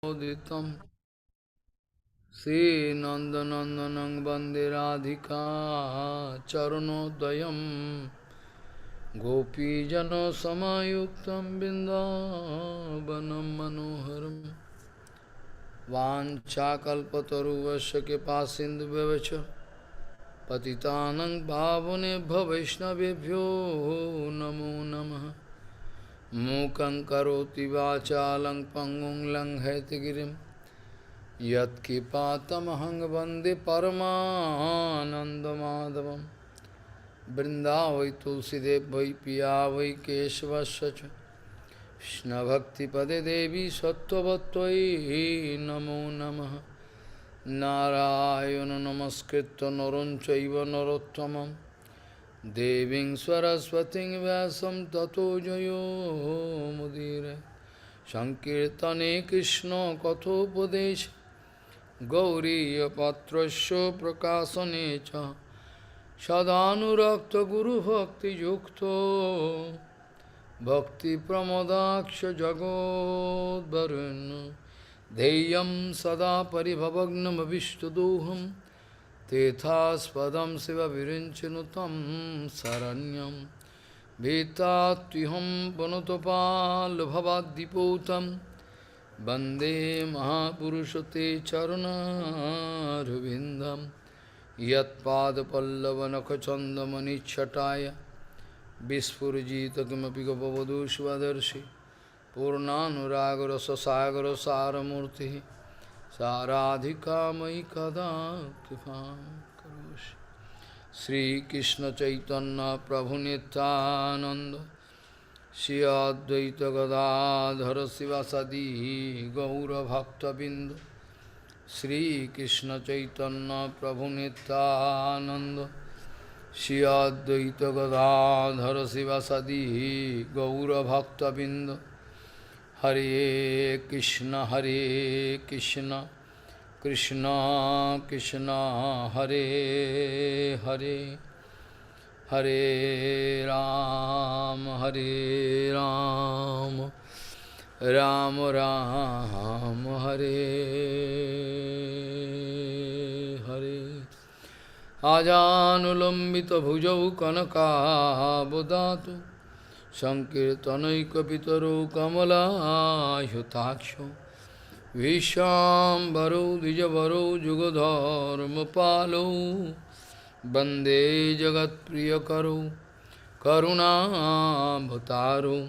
Uditam Sri Nandanandanang Bande Radhika Charanodayam Gopijano Samayuktam Bindavanam Manoharam Vanchakalpataruvasya Kipasindhu Bevacha Patitanang Bhavane Vaishnavebhyo Namo Namaha Mukhaṁ karoti vācālaṁ paṅguṁ laṅghayatigirim Yatkipātamahang vande paramānandamādhavam Vrindāvai tulsidev vai piyā vai kesavasya Krishna bhakti pade devi sattvatvai namo namaha Narayana namaskritta naram chaiva narottamam Deving Saraswating Vyasam Tato Jayo Mudire Sankirtane Krishna Kathopadesh Gauriya Patrasya Prakasanecha Sadhanurakta Guru Bhakti Yukto Bhakti Pramodaksha Jagod Varun Deyam Sada Paribhavagnam Avishtadoham Tethaspadam Siva Virinchinutam Saranyam Vetattviham Panutopal Bhavadiputam Bande Mahapurushate Charana Ravindam Yat Pada Pallavanakachandamani Chataya Vispurjita Kimapi Gopavadu Shivadarshi Purnanuragara Sasagara Saramurti Saradhika Mai Kada Kipam Karoshi Sri Krishna Chaitanya Prabhu Nityananda Shri Advaita Gadadhara Sivasadi Gaura Bhakta Bindu Sri Krishna Chaitanya Prabhu Nityananda Shri Advaita Gadadhara Sivasadi Gaura Bhakta Bindu Hare Krishna Krishna Krishna Hare Hare Hare Ram Ram Ram Hare Hare Ajanulambita bhujau kanaka bodhatu Sankirtanaikapitaro kamala-yutaksho Vishambaro dijavaro jugadharmapalo Bande jagat priyakaro karuna-bhataro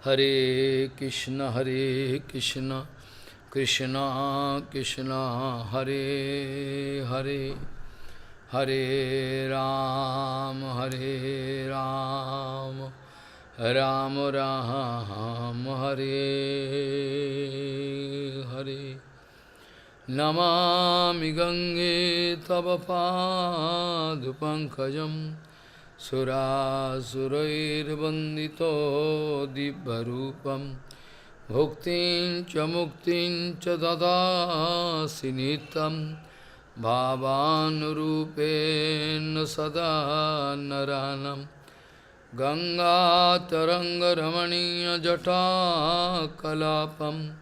Hare Krishna Krishna Krishna Hare Hare Hare Ram Ram Ram Hare Hare Namami Gange Tava Padu Pankajam Surasurair Bandito Dibbarupam Bhuktin cha Muktin cha Dada Sinitam Bhavanurupena Sada Naranam Ganga Taranga Ramaniya Jata Kalapam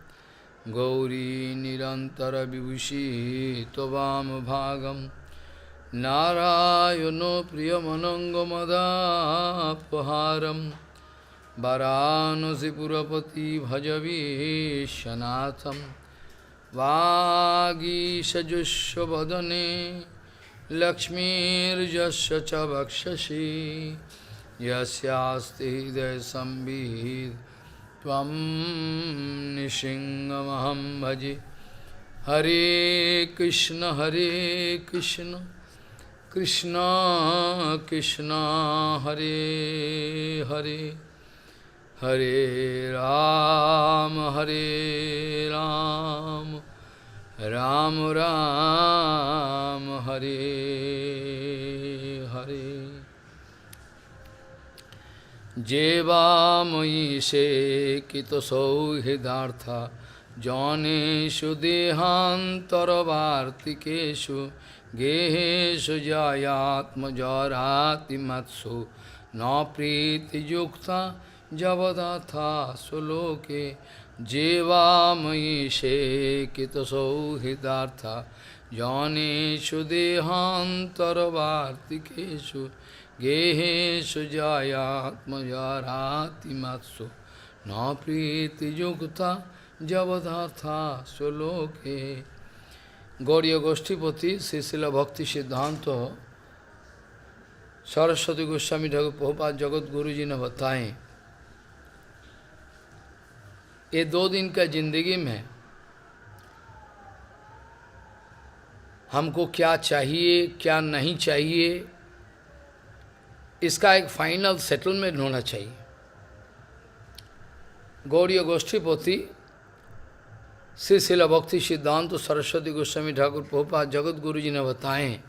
Gauri Nirantara Vibhushi Tovam Bhagam Narayano Priyamanangamadapaharam Varanasi Purapati Bhajavi Shanatham Vāgīṣajushavadane Lakshmirjasya ca bhakshashi Yasyasti hridaya sambhid Tvam nishingamaham bhaji Hare Krishna Krishna Krishna Hare Hare Hare Ram Ram Ram Hare Hare Jeva Moi Se Kito Sauhidartha Janeshu Dehantara Vartikeshu Geheshu Jayatma Jarati Matsu Na Priti Yukta Javadatha Suloke जेवामयि शेकितसौहृदार्था जनेषु देहान्तरवार्तिकेषु गेहेषु जायात्मजारातिमात्सु न प्रीतियुक्ता जवदार्था स्वलोके। गौड़ीय गोष्ठीपति श्री शिल भक्ति सिद्धांत सरस्वती गोस्वामी ठाकुर प्रभुपाद जगत गुरु जी ने बताएं, ये 2 दिन का जिंदगी में हमको क्या चाहिए क्या नहीं चाहिए, इसका एक फाइनल सेटलमेंट होना चाहिए। गौड़ीय गोष्ठीपति श्री शिल भक्ति सिद्धांत सरस्वती गोस्वामी ठाकुर प्रभुपाद जगत गुरु जी ने बताएं,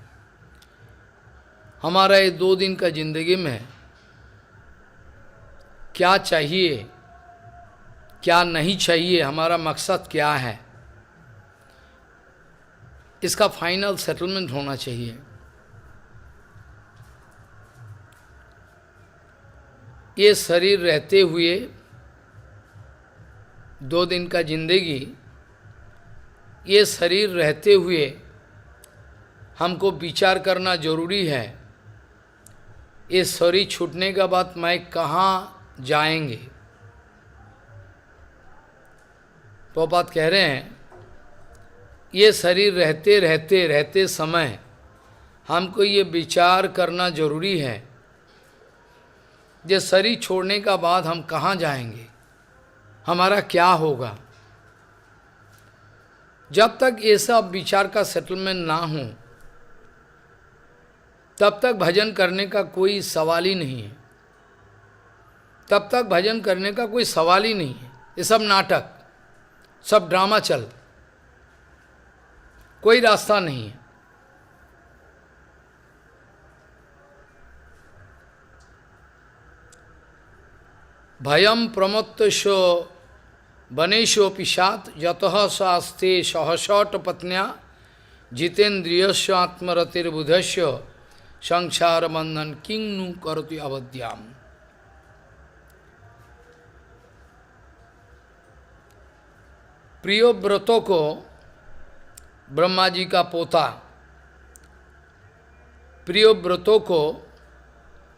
हमारा ये 2 दिन का जिंदगी में क्या चाहिए क्या नहीं चाहिए, हमारा मकसद क्या है, इसका फाइनल सेटलमेंट होना चाहिए। ये शरीर रहते हुए 2 दिन का जिंदगी, ये शरीर रहते हुए हमको विचार करना जरूरी है, ये शरीर छूटने के बाद मैं कहाँ जाएंगे। प्रभुपाद कह रहे हैं, ये शरीर रहते समय हमको ये विचार करना जरूरी है, ये शरीर छोड़ने का बाद हम कहाँ जाएंगे, हमारा क्या होगा। जब तक ये सब विचार का सेटलमेंट ना हो तब तक भजन करने का कोई सवाल ही नहीं है, तब तक भजन करने का कोई सवाल ही नहीं है। ये सब नाटक, सब ड्रामा चल, कोई रास्ता नहीं है। भयम प्रमत्तस्यो वनेषु पिशात् यतः शास्ते सहसट पत्न्या जितेन्द्रियस्य आत्मरतिर्बुधस्य संसार बंधन किंग नु करति अवध्याम। प्रियव्रतों को, ब्रह्मा जी का पोता प्रियव्रतों को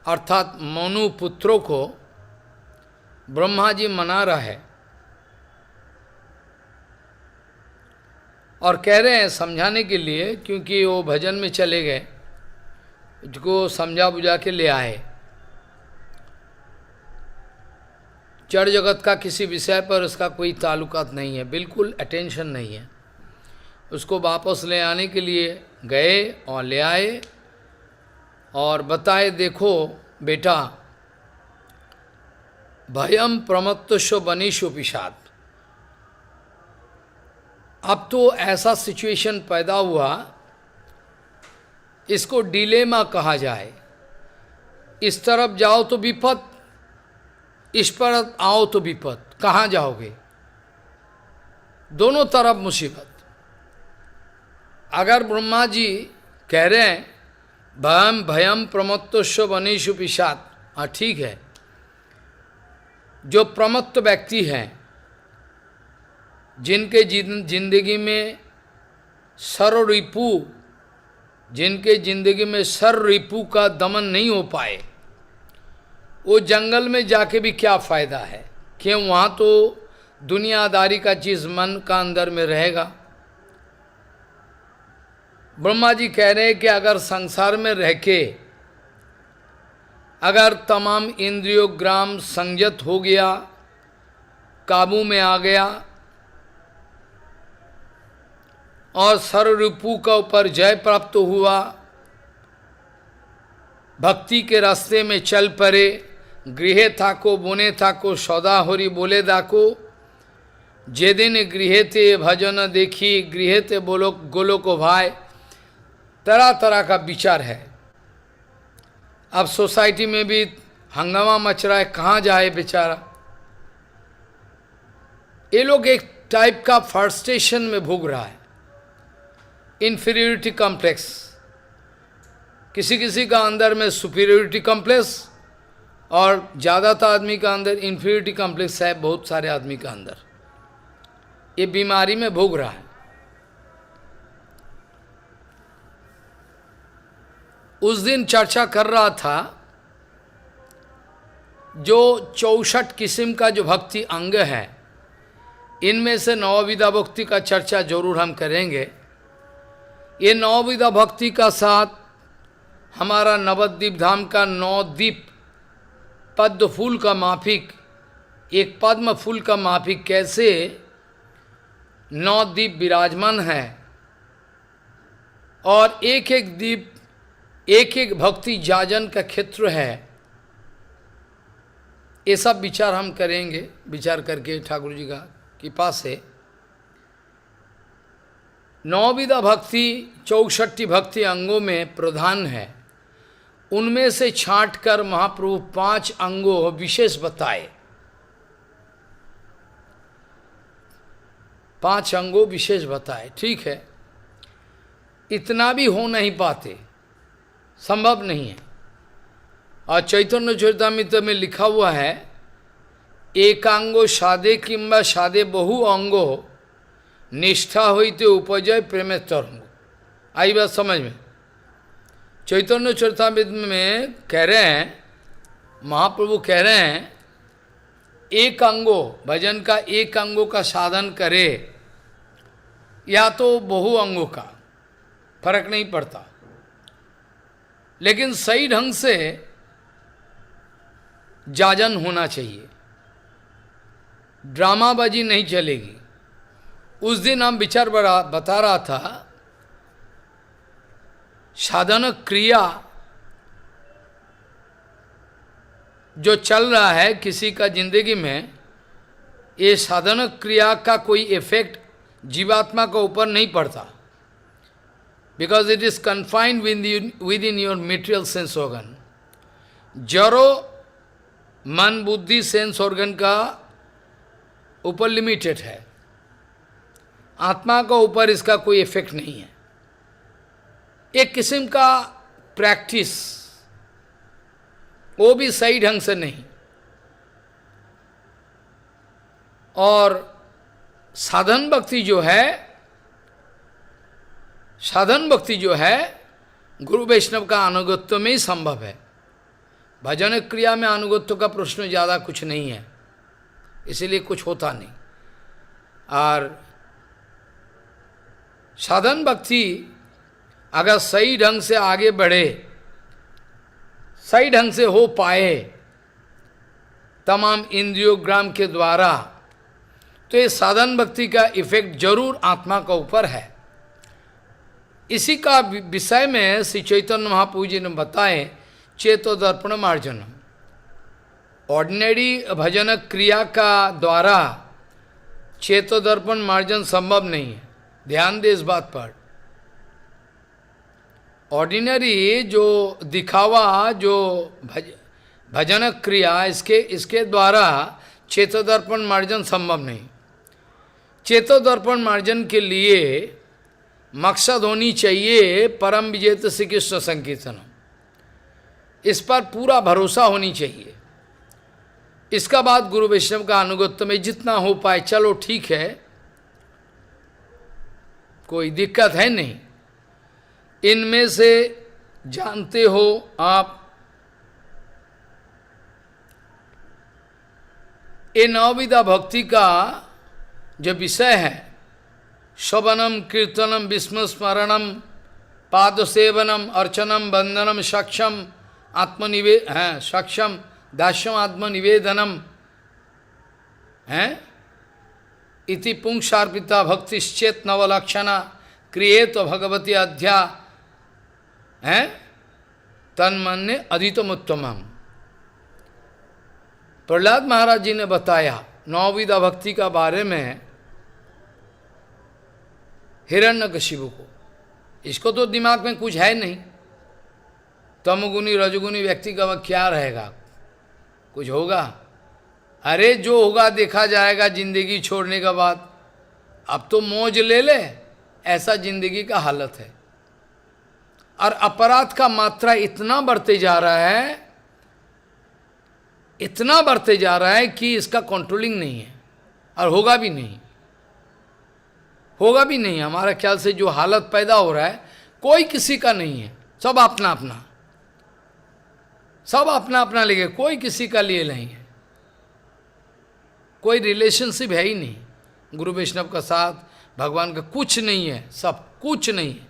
अर्थात मनु पुत्रों को ब्रह्मा जी मना रहा है और कह रहे हैं समझाने के लिए, क्योंकि वो भजन में चले गए, उसको समझा बुझा के ले आए। जड़ जगत का किसी विषय पर उसका कोई ताल्लुकात नहीं है, बिल्कुल अटेंशन नहीं है। उसको वापस ले आने के लिए गए और ले आए और बताए, देखो बेटा, भयम प्रमत्तस्व वनेषु पिशात्। अब तो ऐसा सिचुएशन पैदा हुआ, इसको डिलेमा कहा जाए। इस तरफ जाओ तो विपद, इस पर आओ तो विपद, कहाँ जाओगे? दोनों तरफ मुसीबत। अगर ब्रह्मा जी कह रहे हैं भयम भयम प्रमत्तस्व वनेषु पिशात्, हाँ ठीक है, जो प्रमत्त व्यक्ति हैं, जिनके जिंदगी में सर्वरिपु, जिनके जिंदगी में सर्वरिपु का दमन नहीं हो पाए, वो जंगल में जाके भी क्या फायदा है? क्यों? वहाँ तो दुनियादारी का चीज मन का अंदर में रहेगा। ब्रह्मा जी कह रहे हैं कि अगर संसार में रह के अगर तमाम इंद्रियों ग्राम संयत हो गया, काबू में आ गया और सर्वरिपु का ऊपर जय प्राप्त हुआ, भक्ति के रास्ते में चल पड़े, गृहे थाको बोने थाको सौदा होरी बोले दाको, जे दिन गृहे थे भजन देखी गृहे थे बोलो गोलो को भाई, तरह तरह का विचार है। अब सोसाइटी में भी हंगामा मच रहा है, कहाँ जाए बेचारा। ये लोग एक टाइप का फ्रस्ट्रेशन में भोग रहा है, इन्फीरियरिटी कॉम्प्लेक्स। किसी किसी का अंदर में सुपीरियरिटी कॉम्प्लेक्स और ज़्यादातर आदमी का अंदर इन्फीरियरिटी कॉम्प्लेक्स है, बहुत सारे आदमी का अंदर। ये बीमारी में भोग रहा है। उस दिन चर्चा कर रहा था, जो 64 किस्म का जो भक्ति अंग है, इनमें से नवविधा भक्ति का चर्चा जरूर हम करेंगे। ये नवविधा भक्ति का साथ हमारा नवद्वीप धाम का 9 द्वीप पद्म फूल का माफिक, एक पद्म फूल का माफिक कैसे 9 द्वीप विराजमान है, और एक एक द्वीप एक एक भक्ति जाजन का क्षेत्र है, ये सब विचार हम करेंगे। विचार करके ठाकुर जी का कृपा से नवविधा भक्ति 64 भक्ति अंगों में प्रधान है। उनमें से छांट कर महाप्रभु 5 अंगों विशेष बताए। 5 अंगों विशेष बताए, ठीक है। इतना भी हो नहीं पाते, संभव नहीं है। और चैतन्य चरितामृत में लिखा हुआ है, एकांगो साधे किंबा साधे बहु अंगो निष्ठा होते उपजय प्रेमे तरंगो। आई बात समझ में? चैतन्य चरितामृत में कह रहे हैं, महाप्रभु कह रहे हैं, एक अंगो भजन का एक अंगों का साधन करे या तो बहु अंगों का, फर्क नहीं पड़ता, लेकिन सही ढंग से जाजन होना चाहिए, ड्रामाबाजी नहीं चलेगी। उस दिन हम विचार बता रहा था, साधन क्रिया जो चल रहा है किसी का जिंदगी में, ये साधन क्रिया का कोई इफेक्ट जीवात्मा के ऊपर नहीं पड़ता, because it is confined with in your material sense organ. जरो मन बुद्धि सेंस ऑर्गन का ऊपर लिमिटेड है, आत्मा का ऊपर इसका कोई इफेक्ट नहीं है। एक किस्म का प्रैक्टिस, वो भी सही ढंग से नहीं। और साधन भक्ति जो है, साधन भक्ति जो है गुरु वैष्णव का अनुगत्य में ही संभव है। भजन क्रिया में अनुगत्य का प्रश्न ज़्यादा कुछ नहीं है, इसीलिए कुछ होता नहीं। और साधन भक्ति अगर सही ढंग से आगे बढ़े, सही ढंग से हो पाए तमाम इंद्रियोग्राम के द्वारा, तो ये साधन भक्ति का इफेक्ट जरूर आत्मा का ऊपर है। इसी का विषय में श्री चैतन्य महाप्रभु जी ने बताए, चेतो दर्पण मार्जनम। ऑर्डिनरी भजन क्रिया का द्वारा चेतो दर्पण मार्जन संभव नहीं है। ध्यान दे इस बात पर। ऑर्डिनरी जो दिखावा, जो भजन क्रिया, इसके द्वारा चेतो दर्पण मार्जन संभव नहीं। चेतो दर्पण मार्जन के लिए मकसद होनी चाहिए परम विजेत श्री कृष्ण संकीर्तनम। इस पर पूरा भरोसा होनी चाहिए। इसका बाद गुरु वैष्णव का अनुगत्य में जितना हो पाए, चलो ठीक है, कोई दिक्कत है नहीं। इनमें से जानते हो आप, ये नवविधा भक्ति का जो विषय है, श्रवणम कीर्तनम विस्मस्मरणम पाद सेवनम अर्चनम वंदनम सक्षम सक्षम दास्यम आत्मनिवेदनम है इति पुंसार्पिता भक्तिश्चेत नवलक्षणा क्रिएत भगवती अध्या है तन्मन्य अधितमोत्तमम। प्रहलाद महाराज जी ने बताया नवविधा भक्ति का बारे में हिरण्यकशिपु को। इसको तो दिमाग में कुछ है नहीं, तमगुनी रजगुनी व्यक्ति का क्या रहेगा, कुछ होगा? अरे जो होगा देखा जाएगा जिंदगी छोड़ने के बाद। अब तो मौज ले ले, ऐसा जिंदगी का हालत है। और अपराध का मात्रा इतना बढ़ते जा रहा है, इतना बढ़ते जा रहा है कि इसका कंट्रोलिंग नहीं है और होगा भी नहीं। होगा भी नहीं। हमारा ख्याल से जो हालत पैदा हो रहा है, कोई किसी का नहीं है, सब अपना अपना, सब अपना अपना लेके, कोई किसी का लिए नहीं है, कोई रिलेशनशिप है ही नहीं गुरु वैष्णव का साथ, भगवान का कुछ नहीं है, सब कुछ नहीं है।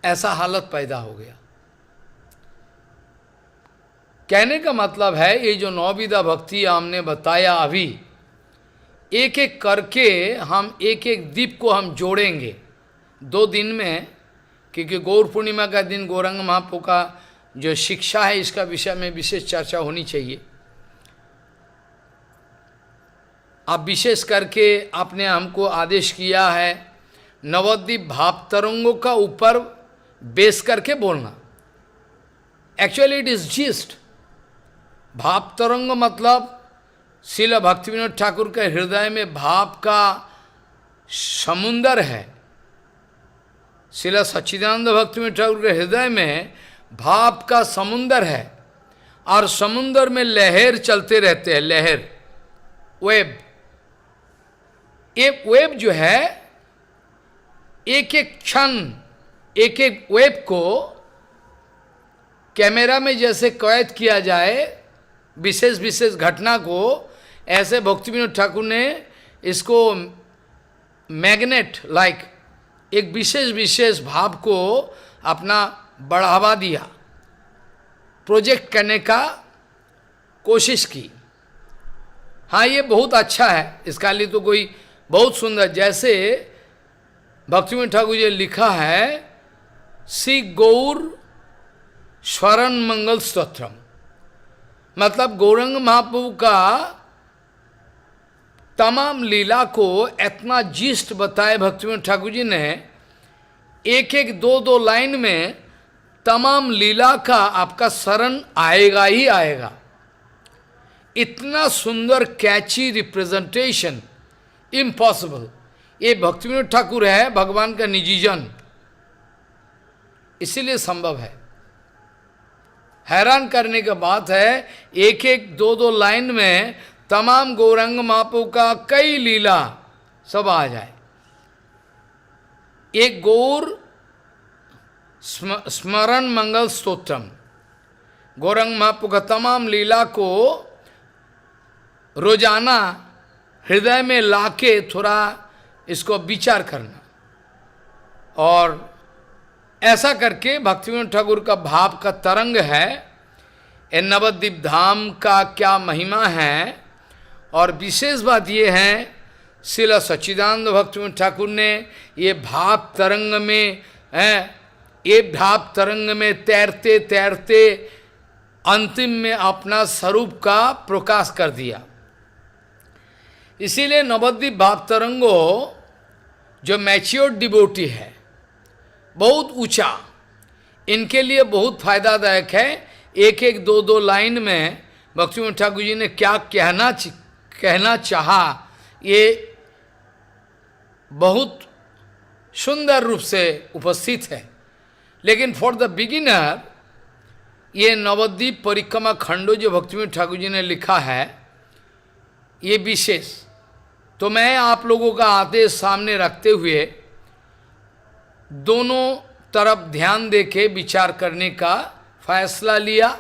ऐसा हालत पैदा हो गया। कहने का मतलब है, ये जो नौविधा भक्ति हमने बताया अभी, एक एक करके हम एक एक दीप को हम जोड़ेंगे 2 दिन में, क्योंकि गौर पूर्णिमा का दिन गौरांग महाप्रभु का जो शिक्षा है, इसका विषय में विशेष चर्चा होनी चाहिए। अब विशेष करके आपने हमको आदेश किया है नवद्वीप भाव तरंगों का ऊपर बेस करके बोलना। Actually it is gist. भाव तरंग मतलब श्रील भक्तिविनोद ठाकुर के हृदय में भाव का समुंदर है। श्रील सच्चिदानंद भक्तिविनोद ठाकुर के हृदय में भाव का समुंदर है, और समुंदर में लहर चलते रहते हैं, लहर, वेब। एक वेब जो है, एक एक क्षण, एक एक वेब को कैमरा में जैसे कैद किया जाए, विशेष विशेष घटना को, ऐसे भक्तिविनोद ठाकुर ने इसको मैग्नेट लाइक एक विशेष विशेष भाव को अपना बढ़ावा दिया, प्रोजेक्ट करने का कोशिश की। हाँ, ये बहुत अच्छा है, इसका लिए तो कोई बहुत सुंदर, जैसे भक्तिविनोद ठाकुर जी लिखा है, श्री गौर स्वरण मंगल स्तोत्रम, मतलब गौरंग महाप्रभु का तमाम लीला को इतना जिस्ट बताए भक्तिविनोद ठाकुर जी ने, एक एक 2-2 लाइन में तमाम लीला का आपका शरण आएगा ही आएगा। इतना सुंदर कैची रिप्रेजेंटेशन, इम्पॉसिबल। ये भक्तिविनोद ठाकुर है, भगवान का निजी जन, इसीलिए संभव है। हैरान करने की बात है, एक एक 2-2 लाइन में तमाम गौरंग महाप्रभु का कई लीला सब आ जाए। एक गौर स्मरण मंगल स्तोत्रम, गौरंग महाप्रभु का तमाम लीला को रोजाना हृदय में लाके थोड़ा इसको विचार करना, और ऐसा करके भक्तिविनोद ठाकुर का भाव का तरंग है, ये नवद्वीप धाम का क्या महिमा है। और विशेष बात ये है, श्रील सच्चिदानंद भक्तिविनोद ठाकुर ने ये भाव तरंग में ये भाव तरंग में तैरते तैरते अंतिम में अपना स्वरूप का प्रकाश कर दिया। इसीलिए नवद्वीप भाव तरंगो जो मैच्योर डिवोटी है, बहुत ऊंचा, इनके लिए बहुत फायदादायक है। एक एक 2-2 लाइन में भक्तिविनोद ठाकुर जी ने क्या कहना चाहा, ये बहुत सुंदर रूप से उपस्थित है। लेकिन फॉर द बिगिनर, ये नवद्वीप परिक्रमा खंडो जो भक्तिविनोद ठाकुर जी ने लिखा है, ये विशेष, तो मैं आप लोगों का आदेश सामने रखते हुए दोनों तरफ ध्यान देके विचार करने का फैसला लिया।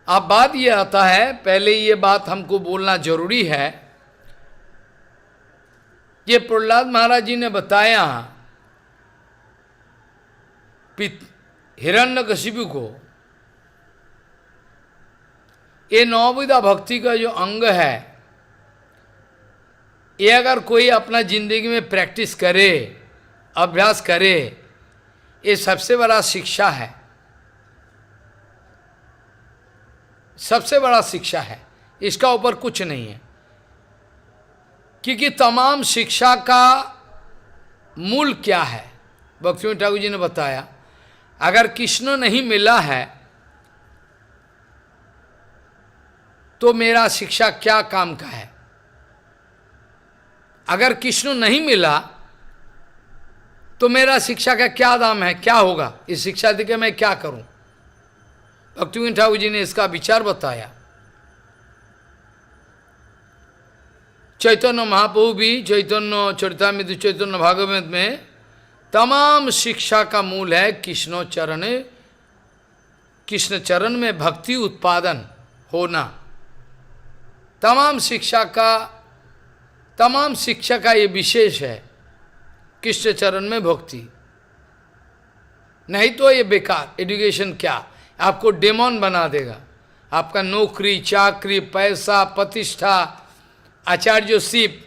अब बात ये आता है, पहले ये बात हमको बोलना जरूरी है, ये प्रहलाद महाराज जी ने बताया हिरण्यकशिपु को, ये नवविधा भक्ति का जो अंग है, ये अगर कोई अपना जिंदगी में प्रैक्टिस करे, अभ्यास करे, ये सबसे बड़ा शिक्षा है, सबसे बड़ा शिक्षा है, इसका ऊपर कुछ नहीं है। क्योंकि तमाम शिक्षा का मूल क्या है, भक्तिविनोद ठाकुर जी ने बताया, अगर कृष्ण नहीं मिला है तो मेरा शिक्षा क्या काम का है। अगर कृष्ण नहीं मिला तो मेरा शिक्षा का क्या दाम है, क्या होगा, इस शिक्षा देके मैं क्या करूं। भक्तिविनोद ठाकुर जी ने इसका विचार बताया। चैतन्य महाप्रभु भी चैतन्य चरितामृत चैतन्य भागवत में तमाम शिक्षा का मूल है कृष्ण चरण में भक्ति उत्पादन होना। तमाम शिक्षा का ये विशेष है, कृष्ण चरण में भक्ति। नहीं तो ये बेकार एजुकेशन क्या, आपको डेमन बना देगा। आपका नौकरी चाकरी पैसा प्रतिष्ठा आचार्यशिप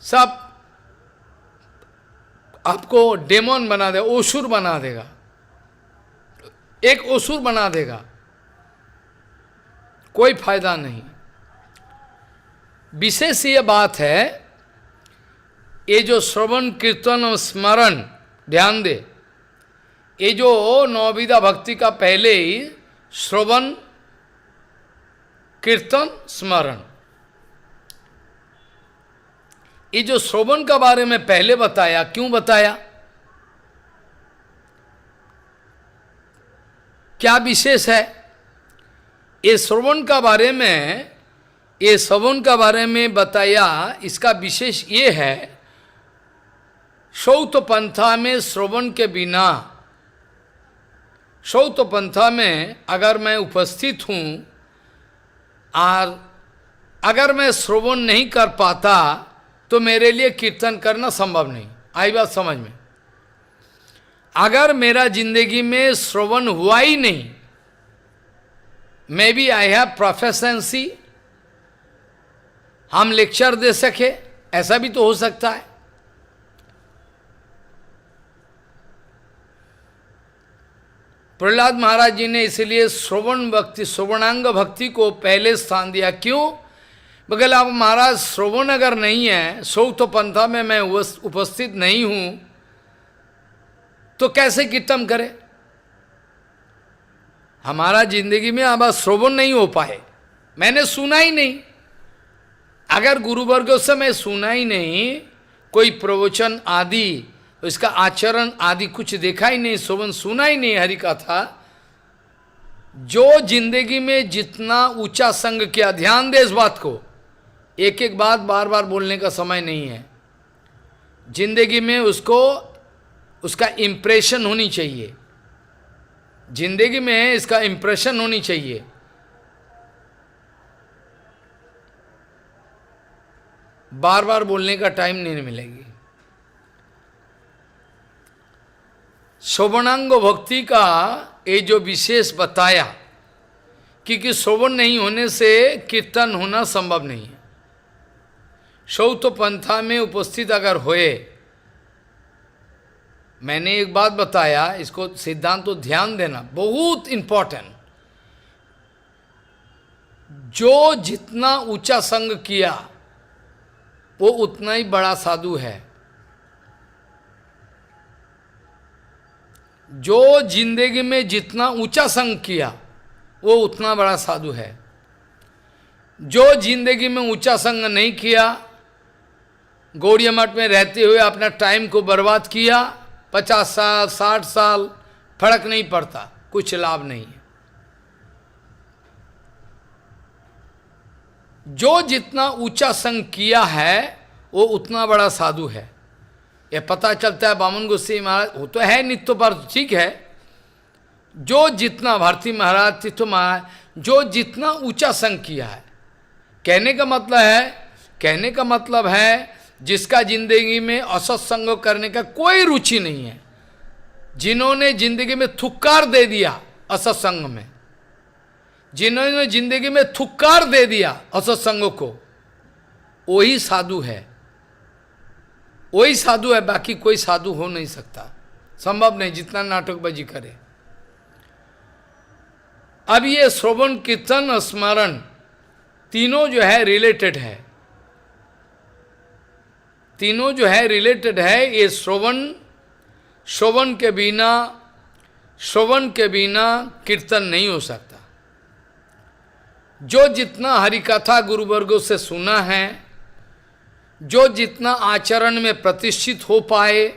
सब आपको डेमन बना देगा, असुर बना देगा, एक असुर बना देगा, कोई फायदा नहीं। विशेष ये बात है, ये जो श्रवण कीर्तन और स्मरण, ध्यान दे, ये जो नवविधा भक्ति का पहले ही श्रवण कीर्तन स्मरण, ये जो श्रवण का बारे में पहले बताया, क्यों बताया, क्या विशेष है? ये श्रवण का बारे में, ये श्रवण का बारे में बताया, इसका विशेष ये है, शौत पंथा में श्रवण के बिना, शौत पंथा में अगर मैं उपस्थित हूँ और अगर मैं श्रवण नहीं कर पाता तो मेरे लिए कीर्तन करना संभव नहीं। आई बात समझ में? अगर मेरा जिंदगी में श्रवण हुआ ही नहीं, मे बी आई हैव प्रोफेशंसी, हम लेक्चर दे सके, ऐसा भी तो हो सकता है। प्रहलाद महाराज जी ने इसलिए श्रवण भक्ति, श्रवणांग भक्ति को पहले स्थान दिया। क्यों? बगल आप महाराज श्रवण अगर नहीं है, सौथ पंथा में मैं उपस्थित नहीं हूं, तो कैसे कीर्तन करे? हमारा जिंदगी में अब श्रवण नहीं हो पाए, मैंने सुना ही नहीं। अगर गुरुवर्गों से मैं सुना ही नहीं, कोई प्रवचन आदि, इसका आचरण आदि कुछ देखा ही नहीं, श्रवण सुना ही नहीं हरि कथा, जो जिंदगी में जितना ऊंचा संग किया, ध्यान दे इस बात को, एक एक बात बार बार बोलने का समय नहीं है। जिंदगी में उसको उसका इम्प्रेशन होनी चाहिए, जिंदगी में इसका इम्प्रेशन होनी चाहिए। बार बार बोलने का टाइम नहीं मिलेगी। श्रवणांग भक्ति का ये जो विशेष बताया, क्योंकि श्रवण नहीं होने से कीर्तन होना संभव नहीं है। शौत पंथा में उपस्थित अगर होए, मैंने एक बात बताया, इसको सिद्धांत तो ध्यान देना, बहुत इंपॉर्टेंट। जो जितना ऊंचा संग किया वो उतना ही बड़ा साधु है। जो जिंदगी में जितना ऊंचा संग किया वो उतना बड़ा साधु है। जो जिंदगी में ऊंचा संग नहीं किया, गौड़िया मठ में रहते हुए अपना टाइम को बर्बाद किया, 50 साल 60 साल फर्क नहीं पड़ता, कुछ लाभ नहीं है। जो जितना ऊंचा संग किया है वो उतना बड़ा साधु है। यह पता चलता है बामन गोसाई महाराज, वो तो है नित्य पर, ठीक है। जो जितना भारती महाराज, तीर्थ महाराज, जो जितना ऊंचा संग किया है, कहने का मतलब है जिसका जिंदगी में असत्संग करने का कोई रुचि नहीं है, जिन्होंने जिंदगी में थुक्कार दे दिया असत्संग में, जिन्होंने जिंदगी में थुक्कार दे दिया असत्संग को, वही साधु है, वही साधु है। बाकी कोई साधु हो नहीं सकता, संभव नहीं, जितना नाटकबाजी करे। अब ये श्रवण कीर्तन स्मरण तीनों जो है रिलेटेड है, तीनों जो है रिलेटेड है। ये श्रवण के बिना कीर्तन नहीं हो सकता। जो जितना हरिकथा गुरुवर्गों से सुना है, जो जितना आचरण में प्रतिष्ठित हो पाए,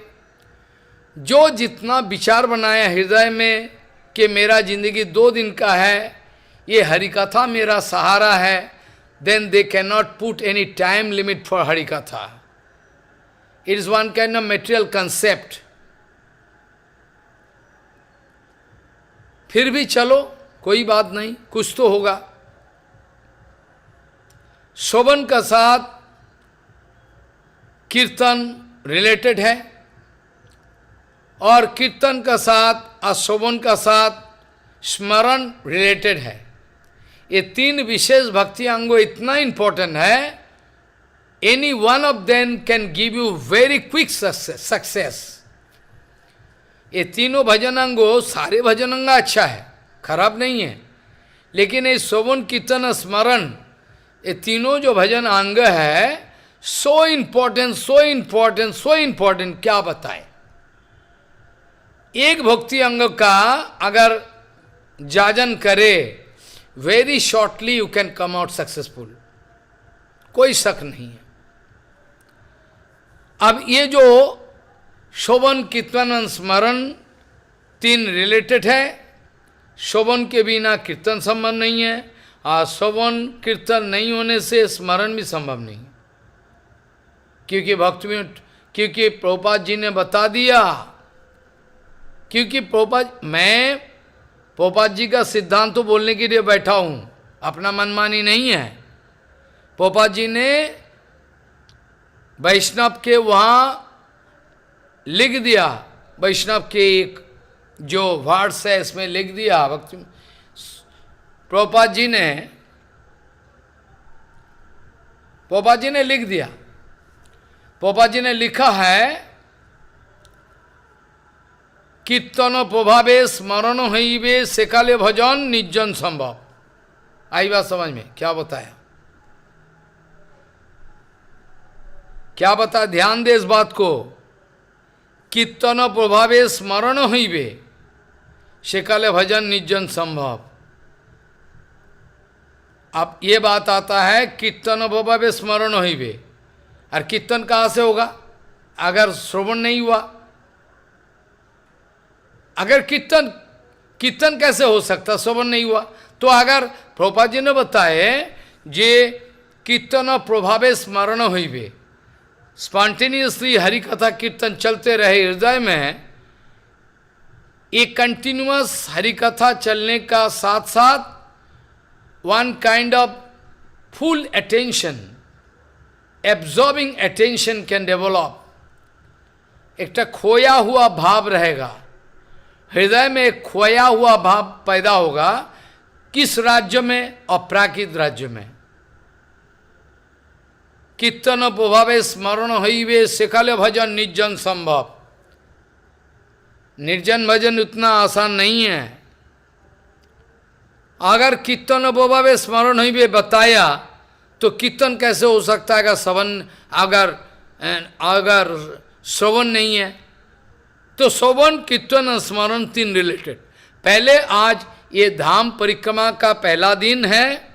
जो जितना विचार बनाया हृदय में कि मेरा जिंदगी 2 दिन का है, ये हरिकथा मेरा सहारा है, then they cannot put any time limit for Harikatha. It is one kind of material concept. फिर भी चलो, कोई बात नहीं, कुछ तो होगा। श्रवण का साथ कीर्तन रिलेटेड है, और कीर्तन का साथ और श्रवण का साथ स्मरण रिलेटेड है। ये तीन विशेष भक्ति अंगो इतना इंपॉर्टेंट है, any one of them can give you very quick success. ये तीनों भजन अंगो, सारे भजन अंग अच्छा है, खराब नहीं है, लेकिन ये श्रवण कीर्तन स्मरण, ये तीनों जो भजन अंग है, so important, so important, so important, क्या बताएं। एक भक्ति अंग का अगर जाजन करे, very shortly you can come out successful, कोई शक नहीं है। अब ये जो श्रवण कीर्तन स्मरण तीन रिलेटेड है, श्रवण के बिना कीर्तन संभव नहीं है, और श्रवण कीर्तन नहीं होने से स्मरण भी संभव नहीं, क्योंकि भक्ति में, क्योंकि प्रभुपाद जी ने बता दिया, क्योंकि मैं प्रभुपाद जी का सिद्धांत तो बोलने के लिए बैठा हूं, अपना मनमानी नहीं है। प्रभुपाद जी ने वैष्णव के वहाँ लिख दिया, वैष्णव के एक जो वर्ड्स है इसमें लिख दिया, भक्ति प्रभुपाद जी ने लिख दिया। प्रभुपाद जी ने लिखा है, कीर्तन प्रभावे स्मरण हईबे सेकाले भजन निर्जन संभव। आई बात समझ में? क्या बताया, क्या बता, ध्यान दे इस बात को। कीर्तन प्रभावे स्मरण हईबे सेकाले भजन निर्जन संभव। अब ये बात आता है, कीर्तन प्रभावे स्मरण हईबे, और कीर्तन कहाँ से होगा अगर श्रवण नहीं हुआ? अगर कीर्तन कैसे हो सकता, श्रवण नहीं हुआ? तो अगर प्रभुपाद जी ने बताए जे कीर्तन प्रभावे स्मरण हईबे, स्पॉन्टेनियसली हरि कथा कीर्तन चलते रहे हृदय में, एक कंटिन्यूअस हरि कथा चलने का साथ साथ one kind of full attention, absorbing attention can develop. एक खोया हुआ भाव रहेगा हृदय में, एक खोया हुआ भाव पैदा होगा। किस राज्य में? अपराकृत राज्य में। कीर्तन प्रभावे स्मरण हईबे सेकाले भजन निर्जन संभव। निर्जन भजन उतना आसान नहीं है। अगर कीर्तन प्रभावे स्मरण हईबे बताया, तो कीर्तन कैसे हो सकता है अगर श्रवण नहीं है? तो श्रवण कीर्तन स्मरण तीन रिलेटेड। पहले आज ये धाम परिक्रमा का पहला दिन है,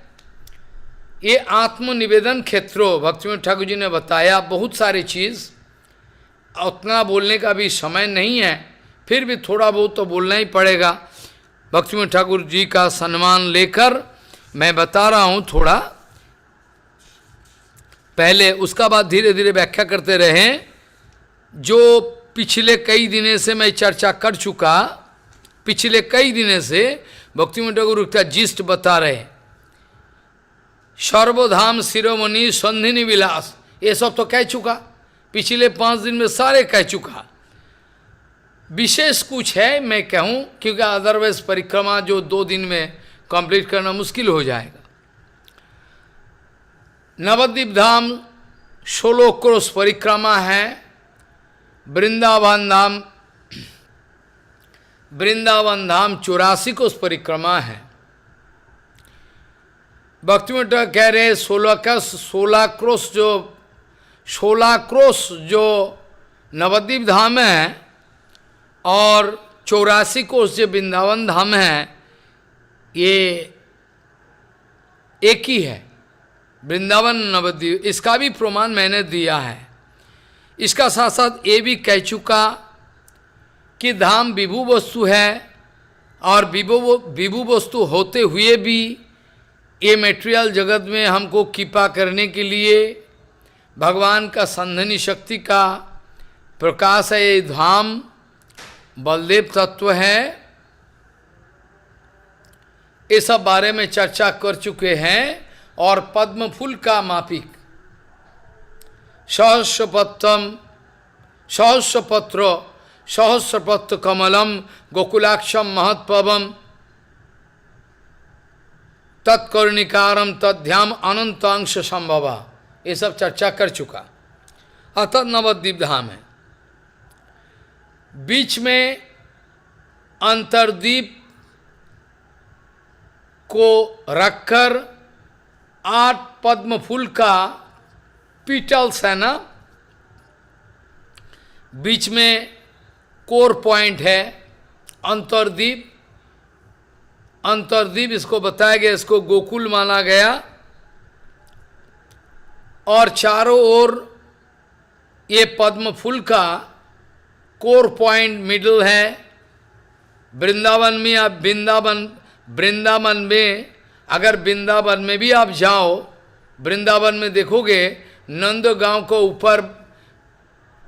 ये आत्मनिवेदन क्षेत्रों भक्तिविनोद ठाकुर जी ने बताया बहुत सारी चीज़, उतना बोलने का भी समय नहीं है, फिर भी थोड़ा बहुत तो बोलना ही पड़ेगा। भक्तिविनोद ठाकुर जी का सम्मान लेकर मैं बता रहा हूँ थोड़ा पहले, उसका बाद धीरे धीरे व्याख्या करते रहें। जो पिछले कई दिनों से मैं चर्चा कर चुका, पिछले कई दिनों से भक्तिविनोद ठाकुर का जिस्ट बता रहे, सर्वधाम शिरोमणि संधिनी विलास, ये सब तो कह चुका, पिछले 5 दिन में सारे कह चुका। विशेष कुछ है मैं कहूँ, क्योंकि अदरवाइज परिक्रमा जो 2 दिन में कंप्लीट करना मुश्किल हो जाएगा। नवद्वीप धाम 16 क्रोश परिक्रमा है, वृंदावन धाम 84 कोस परिक्रमा है। भक्तिविनोद कह रहे 16 क्रोश जो नवद्वीप धाम है और 84 कोस जो वृंदावन धाम है, ये एक ही है, वृंदावन नवद्वीप। इसका भी प्रमाण मैंने दिया है। इसका साथ साथ ये भी कह चुका कि धाम विभू वस्तु है, और विभू वस्तु होते हुए भी ये मेटेरियल जगत में हमको कृपा करने के लिए भगवान का संधनी शक्ति का प्रकाश है, ये धाम बलदेव तत्व है। ये सब बारे में चर्चा कर चुके हैं। और पद्म फूल का मापिक सहस्रपत्र कमलम गोकुलाक्षम महत्पवम तत्कर्णिकारम तद्ध्याम अनंतांश संभवा, ये सब चर्चा कर चुका। अतः नवद्वीप धाम है। बीच में अंतर्द्वीप को रखकर 8 पद्म फूल का पीटल्स है ना, बीच में कोर पॉइंट है अंतर्द्वीप। अंतर्द्वीप इसको बताया गया, इसको गोकुल माना गया। और चारों ओर ये पद्म फूल का कोर पॉइंट मिडल है। वृंदावन में आप वृंदावन में अगर वृंदावन में भी आप जाओ, वृंदावन में देखोगे नंदगांव को ऊपर,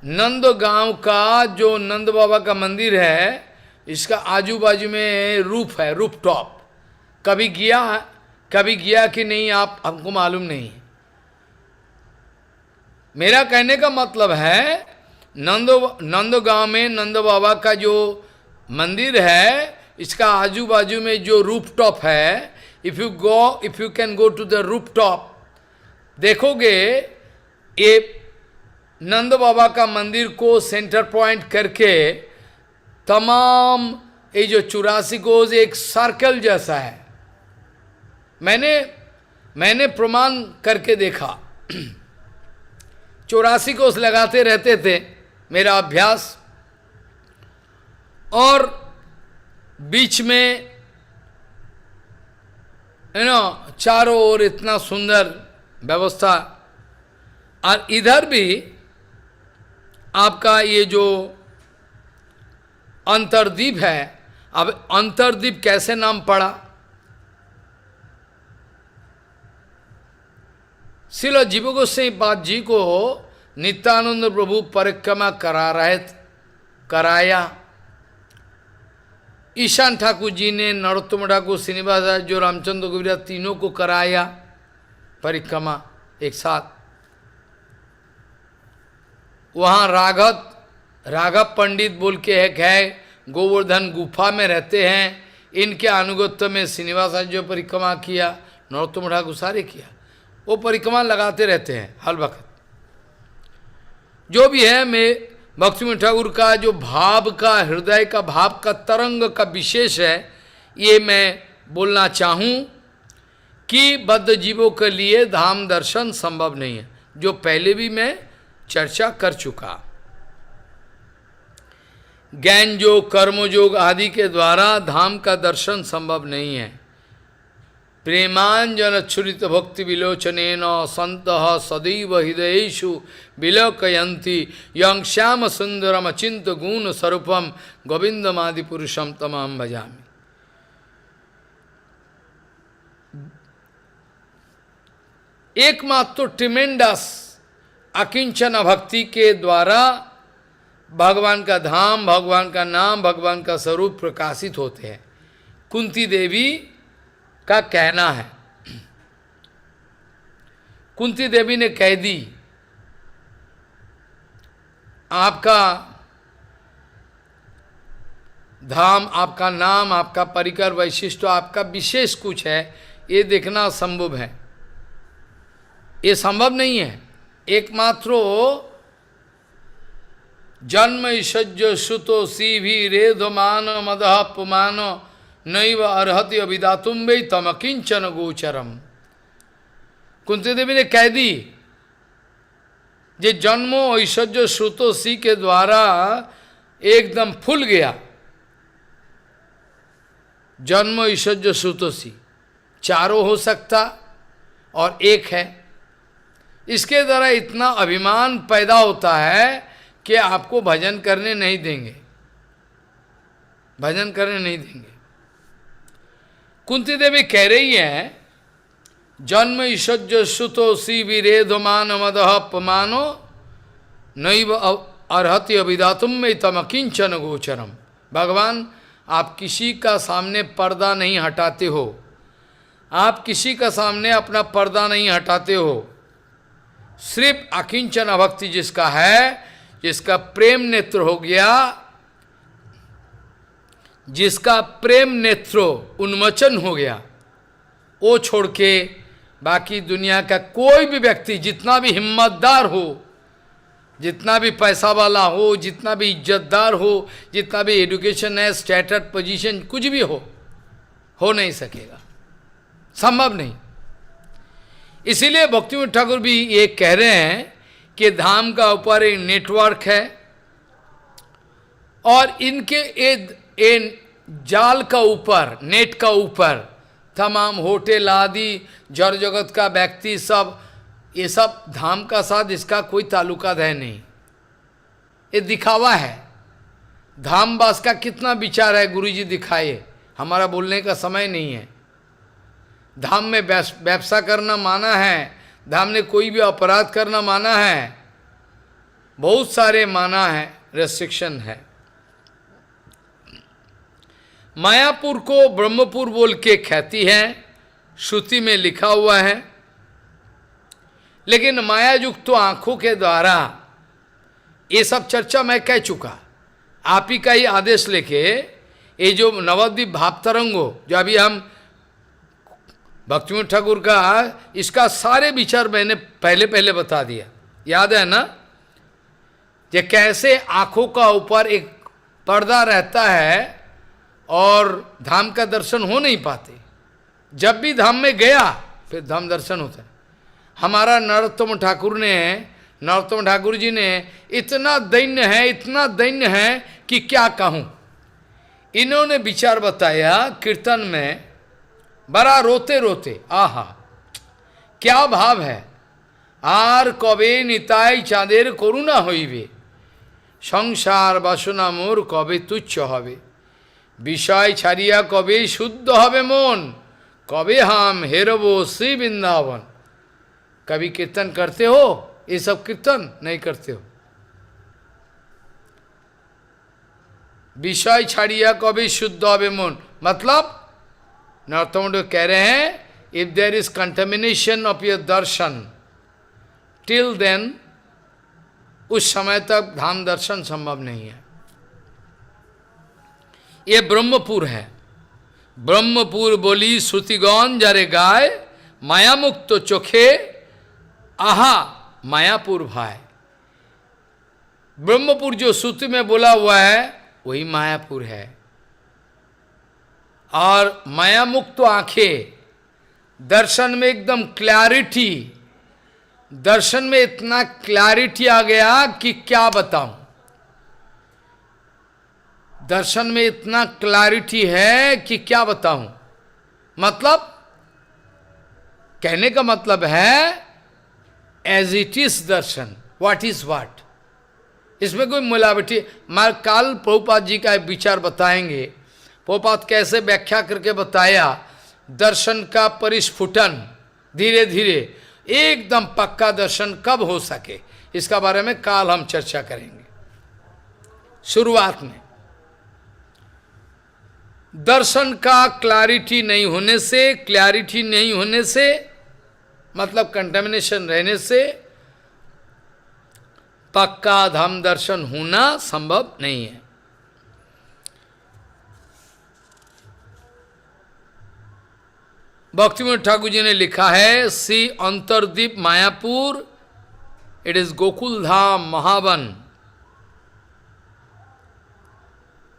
नंदगांव का जो नंद बाबा का मंदिर है, इसका आजू बाजू में रूफ है, रूफ टॉप। कभी गया कि नहीं आप हमको मालूम नहीं। मेरा कहने का मतलब है नंदगांव में नंद बाबा का जो मंदिर है, इसका आजू बाजू में जो रूफ टॉप है, if you can go to the roof top, देखोगे ये नंद बाबा का मंदिर को सेंटर पॉइंट करके तमाम ये जो 84 कोस एक सर्कल जैसा है। मैंने प्रमाण करके देखा। 84 कोस लगाते रहते थे मेरा अभ्यास। और बीच में चारों ओर इतना सुंदर व्यवस्था। और इधर भी आपका ये जो अंतर्द्वीप है, अब अंतर्द्वीप कैसे नाम पड़ा? श्रील जीव गोस्वामी पाद जी को नित्यानंद प्रभु परिक्रमा कराया। ईशान ठाकुर जी ने, नरोत्तम ठाकुर, श्रीनिवास जो रामचंद्र कबीरा, तीनों को कराया परिक्रमा एक साथ। वहाँ राघव पंडित बोल के एक है, गोवर्धन गुफा में रहते हैं। इनके अनुगत्य में श्रीनिवास जो परिक्रमा किया, नरोत्तम ठाकुर सारे किया। वो परिक्रमा लगाते रहते हैं हर वक्त। जो भी है, मैं भक्ति ठाकुर का जो भाव का, हृदय का भाव का तरंग का विशेष है, ये मैं बोलना चाहूँ कि बद्ध जीवों के लिए धाम दर्शन संभव नहीं है, जो पहले भी मैं चर्चा कर चुका। ज्ञान योग, कर्मयोग आदि के द्वारा धाम का दर्शन संभव नहीं है। प्रेमांजन छुरित भक्ति विलोचनेन संतः सदैव हृदयेषु विलोकयन्ति यं श्याम सुंदरम अचिंत गुण स्वरूपम गोविंदमादि पुरुषम तमाम भजामि। एकमात्र ट्रिमेंडस अकिंचन भक्ति के द्वारा भगवान का धाम, भगवान का नाम, भगवान का स्वरूप प्रकाशित होते हैं। कुंती देवी का कहना है, कुंती देवी ने कह दी, आपका धाम, आपका नाम, आपका परिकर वैशिष्ट, आपका विशेष कुछ है, ये देखना संभव है। ये संभव नहीं है। एकमात्र जन्म ईषज्य सुतो सीभी रेधमान मदह पुमान नैव अर्हति अभिदातुम वै तम किंचन गोचरम। कुंती देवी ने कह दी, जे जन्मो ऐश्वर्य श्रुतो सी के द्वारा एकदम फूल गया। जन्म ऐश्वर्य श्रुतो सी चारों हो सकता और एक है। इसके द्वारा इतना अभिमान पैदा होता है कि आपको भजन करने नहीं देंगे, भजन करने नहीं देंगे। कुंती देवी कह रही है जन्म ईश्वज्य सुतो शिविरेधमान मदह पमानो नैव अर्हति अभिधातुम में तम किंचन गोचरम। भगवान, आप किसी का सामने पर्दा नहीं हटाते हो, आप किसी का सामने अपना पर्दा नहीं हटाते हो। सिर्फ अकिंचन भक्ति जिसका है, जिसका प्रेम नेत्र हो गया, जिसका प्रेम नेत्र उन्मोचन हो गया, वो छोड़ के बाकी दुनिया का कोई भी व्यक्ति जितना भी हिम्मतदार हो, जितना भी पैसा वाला हो, जितना भी इज्जतदार हो, जितना भी एजुकेशन है, स्टेटस पोजीशन कुछ भी हो नहीं सकेगा, संभव नहीं। इसीलिए भक्तिविनोद ठाकुर भी ये कह रहे हैं कि धाम का ऊपर एक नेटवर्क है और इनके जाल का ऊपर, नेट का ऊपर तमाम होटल आदि जड़ जगत का व्यक्ति सब, ये सब धाम का साथ इसका कोई ताल्लुकात है नहीं, ये दिखावा है। धाम वास का कितना विचार है गुरुजी दिखाए, हमारा बोलने का समय नहीं है। धाम में व्यवसाय करना माना है, धाम में कोई भी अपराध करना माना है, बहुत सारे माना है, रेस्ट्रिक्शन है। मायापुर को ब्रह्मपुर बोल के ख्याति है, श्रुति में लिखा हुआ है। लेकिन मायायुक्त तो आंखों के द्वारा ये सब चर्चा मैं कह चुका, आप ही का ही आदेश लेके ये जो नवद्वीप भाव तरंगो जो अभी हम भक्तिविनोद ठाकुर का, इसका सारे विचार मैंने पहले बता दिया, याद है ना, कि कैसे आंखों का ऊपर एक पर्दा रहता है और धाम का दर्शन हो नहीं पाते। जब भी धाम में गया फिर धाम दर्शन होता है। हमारा नरोत्तम ठाकुर जी ने इतना दैन्य है, इतना दैन्य है कि क्या कहूँ। इन्होंने विचार बताया कीर्तन में, बड़ा रोते रोते, आहा क्या भाव है। आर कबे निताई चाँदेर करुणा हईबे, संसार बासना मोर कबे तुच्छ हबे, विषय छाड़िया कबे शुद्ध हबे मन, कबे हम हेरबो श्री वृंदावन। कभी कीर्तन करते हो? ये सब कीर्तन नहीं करते हो। विषय छाड़िया कभी शुद्ध हबे मन, मतलब नरोत्तम कह रहे हैं, if there is contamination of your darshan till then, उस समय तक धाम दर्शन संभव नहीं है। ये ब्रह्मपुर है। ब्रह्मपुर बोली श्रुतिगौन जरे गाय, माया मुक्त चोखे आहा मायापुर भाई। ब्रह्मपुर जो श्रुति में बोला हुआ है वही मायापुर है। और माया मुक्त आंखें, दर्शन में एकदम क्लैरिटी, दर्शन में इतना क्लैरिटी आ गया कि क्या बताऊं। दर्शन में इतना क्लैरिटी है कि क्या बताऊं। मतलब कहने का मतलब है as it is darshan, what is what, इसमें कोई मिलावटी। मैं काल प्रभुपाद जी का एक विचार बताएंगे, प्रभुपाद कैसे व्याख्या करके बताया दर्शन का परिस्फुटन धीरे धीरे एकदम पक्का दर्शन कब हो सके, इसका बारे में काल हम चर्चा करेंगे। शुरुआत में दर्शन का क्लैरिटी नहीं होने से मतलब कंटेमिनेशन रहने से पक्का धाम दर्शन होना संभव नहीं है। भक्तिविनोद ठाकुर जी ने लिखा है, सी अंतरदीप मायापुर, इट इज गोकुल धाम महावन।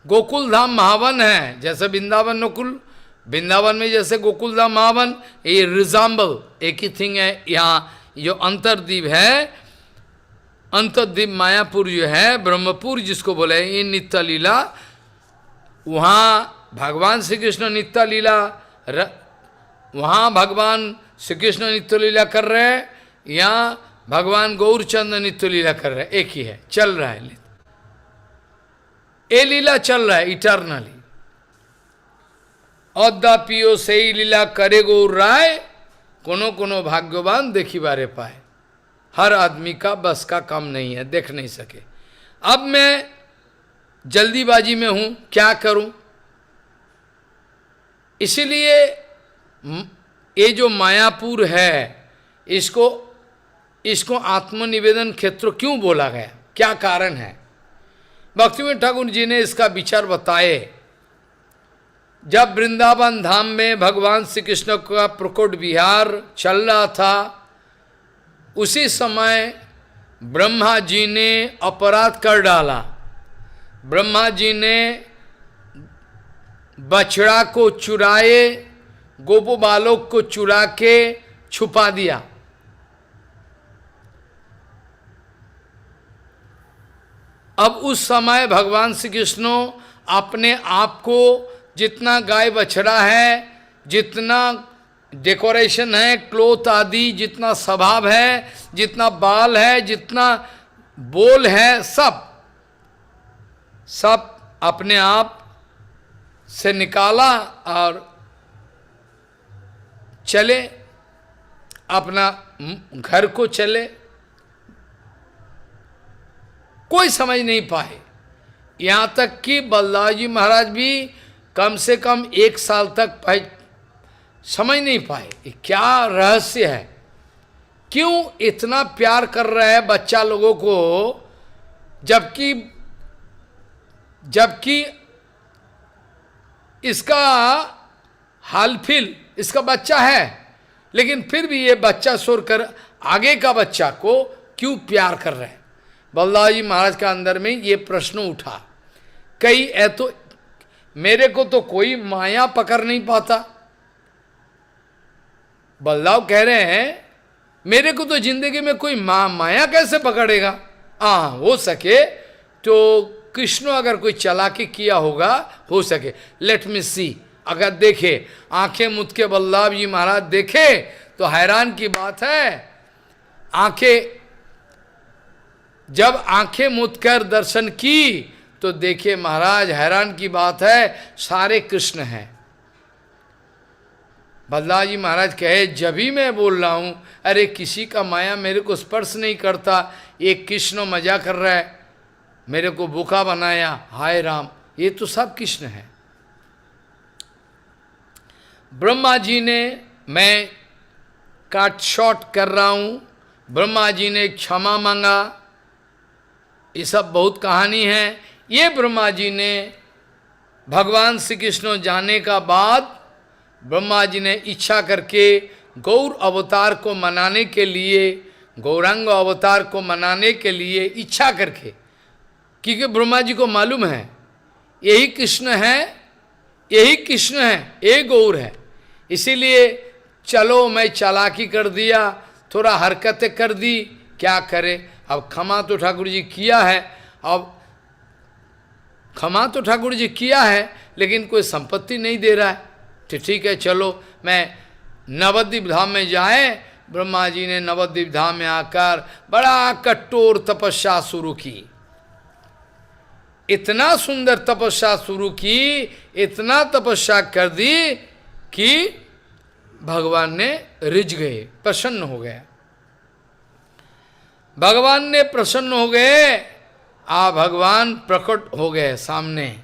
गोकुल धाम महावन है, जैसे वृंदावन नकुल, वृंदावन में जैसे गोकुल धाम महावन, ये रिजाम्बल एक ही थिंग है। यहाँ जो अंतरदीप है, अंतरदीप मायापुर जो है, ब्रह्मपुर जिसको बोले, ये नित्य लीला, वहाँ भगवान श्री कृष्ण नित्य लीला, वहाँ भगवान श्री कृष्ण नित्य लीला कर रहे हैं, यहाँ भगवान गौरचंद नित्य लीला कर रहे हैं, एक ही है, चल रहा है, ये लीला चल रहा है इटर्नली। अद्यापियो से ही लीला करे गौर राय, कोनो कोनो भाग्यवान देखी बारे पाए। हर आदमी का बस का काम नहीं है, देख नहीं सके। अब मैं जल्दीबाजी में हूं, क्या करूं? इसीलिए ये जो मायापुर है, इसको आत्मनिवेदन क्षेत्र क्यों बोला गया, क्या कारण है? भक्तिविनोद ठाकुर जी ने इसका विचार बताए। जब वृंदावन धाम में भगवान श्री कृष्ण का प्रकट विहार चल रहा था, उसी समय ब्रह्मा जी ने अपराध कर डाला। ब्रह्मा जी ने बछड़ा को चुराए, गोपो बालक को चुरा के छुपा दिया। अब उस समय भगवान श्री कृष्ण अपने आप को, जितना गाय बछड़ा है, जितना डेकोरेशन है, क्लोथ आदि, जितना स्वभाव है, जितना बाल है, जितना बोल है, सब अपने आप से निकाला और चले, अपना घर को चले। कोई समझ नहीं पाए। यहां तक कि बलदाव जी महाराज भी कम से कम 1 साल तक समझ नहीं पाए ये क्या रहस्य है, क्यों इतना प्यार कर रहा है बच्चा लोगों को, जबकि इसका हालफिल इसका बच्चा है, लेकिन फिर भी ये बच्चा छोड़कर आगे का बच्चा को क्यों प्यार कर रहे हैं? बलदाव जी महाराज का अंदर में ये प्रश्न उठा। तो मेरे को तो कोई माया पकड़ नहीं पाता। बलदाव कह रहे हैं मेरे को तो जिंदगी में कोई माया कैसे पकड़ेगा? हो सके तो कृष्ण अगर कोई चालाकी किया होगा, हो सके, लेट मी सी। अगर देखे, आंखें मुद के बलदाव जी महाराज देखे तो हैरान की बात है। जब आंखें मूंद कर दर्शन की तो देखे महाराज, हैरान की बात है, सारे कृष्ण हैं। बलदाव जी महाराज कहे, जब भी मैं बोल रहा हूं, अरे किसी का माया मेरे को स्पर्श नहीं करता, एक कृष्ण मजा कर रहा है, मेरे को भूखा बनाया, हाय राम, ये तो सब कृष्ण है। ब्रह्मा जी ने, मैं काट शॉर्ट कर रहा हूं, ब्रह्मा जी ने क्षमा मांगा। ये सब बहुत कहानी है। ये ब्रह्मा जी ने भगवान श्री कृष्ण जाने का बाद ब्रह्मा जी ने इच्छा करके गौर अवतार को मनाने के लिए, गौरांग अवतार को मनाने के लिए इच्छा करके, क्योंकि ब्रह्मा जी को मालूम है यही कृष्ण है, यही कृष्ण है, ये गौर है, इसीलिए चलो मैं चालाकी कर दिया, थोड़ा हरकतें कर दी, क्या करे। अब क्षमा तो ठाकुर जी किया है, अब क्षमा तो ठाकुर जी किया है, लेकिन कोई संपत्ति नहीं दे रहा है। तो ठीक है, चलो मैं नवद्वीप धाम में जाए। ब्रह्मा जी ने नवद्वीप धाम में आकर बड़ा कठोर तपस्या शुरू की, इतना सुंदर तपस्या शुरू की, इतना तपस्या कर दी कि भगवान ने रिझ गए, प्रसन्न हो गए। भगवान ने प्रसन्न हो गए, भगवान प्रकट हो गए सामने,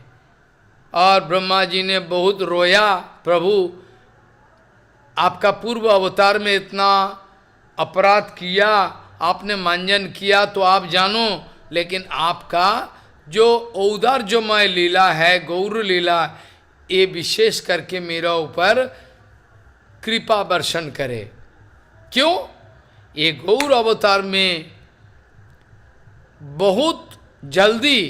और ब्रह्मा जी ने बहुत रोया, प्रभु आपका पूर्व अवतार में इतना अपराध किया, आपने मांजन किया तो आप जानो, लेकिन आपका जो औदार्यमय लीला है, गौर लीला, ये विशेष करके मेरा ऊपर कृपा वर्षण करे। क्यों? ये गौर अवतार में बहुत जल्दी